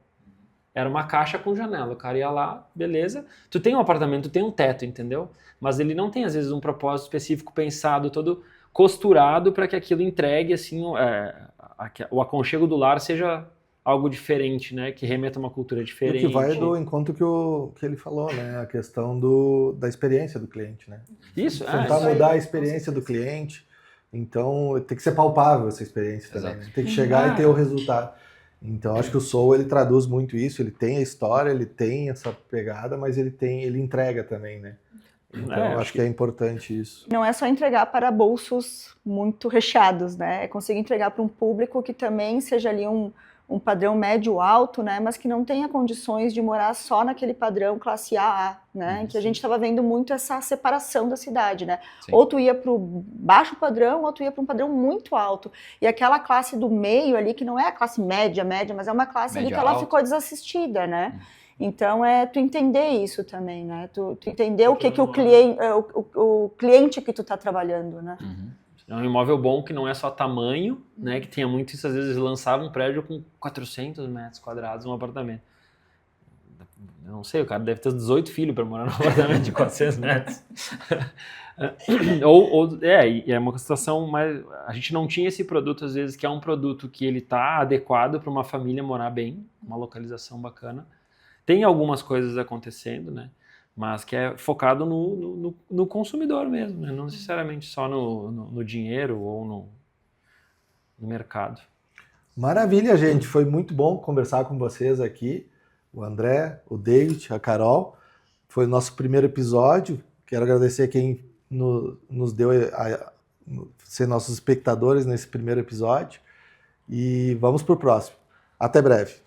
Era uma caixa com janela, o cara ia lá, beleza, tu tem um apartamento, tu tem um teto, entendeu? Mas ele não tem, às vezes, um propósito específico pensado, todo costurado para que aquilo entregue, assim, o aconchego do lar seja algo diferente, né? Que remeta a uma cultura diferente. E que vai do encontro que ele falou, né? A questão da experiência do cliente, né? Isso, Tentar mudar a experiência do cliente. Então, tem que ser palpável essa experiência também. Né? Tem que chegar e ter o resultado. Então, acho que o Soul, ele traduz muito isso. Ele tem a história, ele tem essa pegada, mas ele entrega também, né? Então, acho que é importante isso. Não é só entregar para bolsos muito recheados, né? É conseguir entregar para um público que também seja ali um padrão médio-alto, né? Mas que não tenha condições de morar só naquele padrão classe AA, né? Em que a gente estava vendo muito essa separação da cidade, né? Sim. Ou tu ia para o baixo padrão, ou tu ia para um padrão muito alto. E aquela classe do meio ali, que não é a classe média, mas é uma classe ali que ela ficou desassistida, né? Então, é tu entender isso também, né? Tu entender o que o cliente que tu tá trabalhando, né? É um imóvel bom que não é só tamanho, né? Que tinha muito isso, às vezes lançava um prédio com 400 metros quadrados, um apartamento. Eu não sei, o cara deve ter 18 filhos para morar num apartamento de 400 metros. E é uma situação mais... A gente não tinha esse produto, às vezes, que é um produto que ele tá adequado para uma família morar bem, uma localização bacana. Tem algumas coisas acontecendo, né? Mas que é focado no consumidor mesmo, né? Não necessariamente só no dinheiro ou no mercado. Maravilha, gente. Foi muito bom conversar com vocês aqui. O André, o David, a Carol. Foi o nosso primeiro episódio. Quero agradecer quem nos deu ser nossos espectadores nesse primeiro episódio. E vamos para o próximo. Até breve.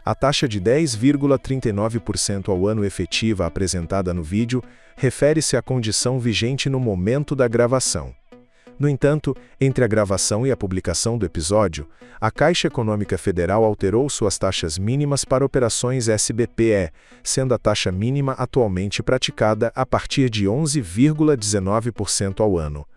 A taxa de 10,39% ao ano efetiva apresentada no vídeo refere-se à condição vigente no momento da gravação. No entanto, entre a gravação e a publicação do episódio, a Caixa Econômica Federal alterou suas taxas mínimas para operações SBPE, sendo a taxa mínima atualmente praticada a partir de 11,19% ao ano.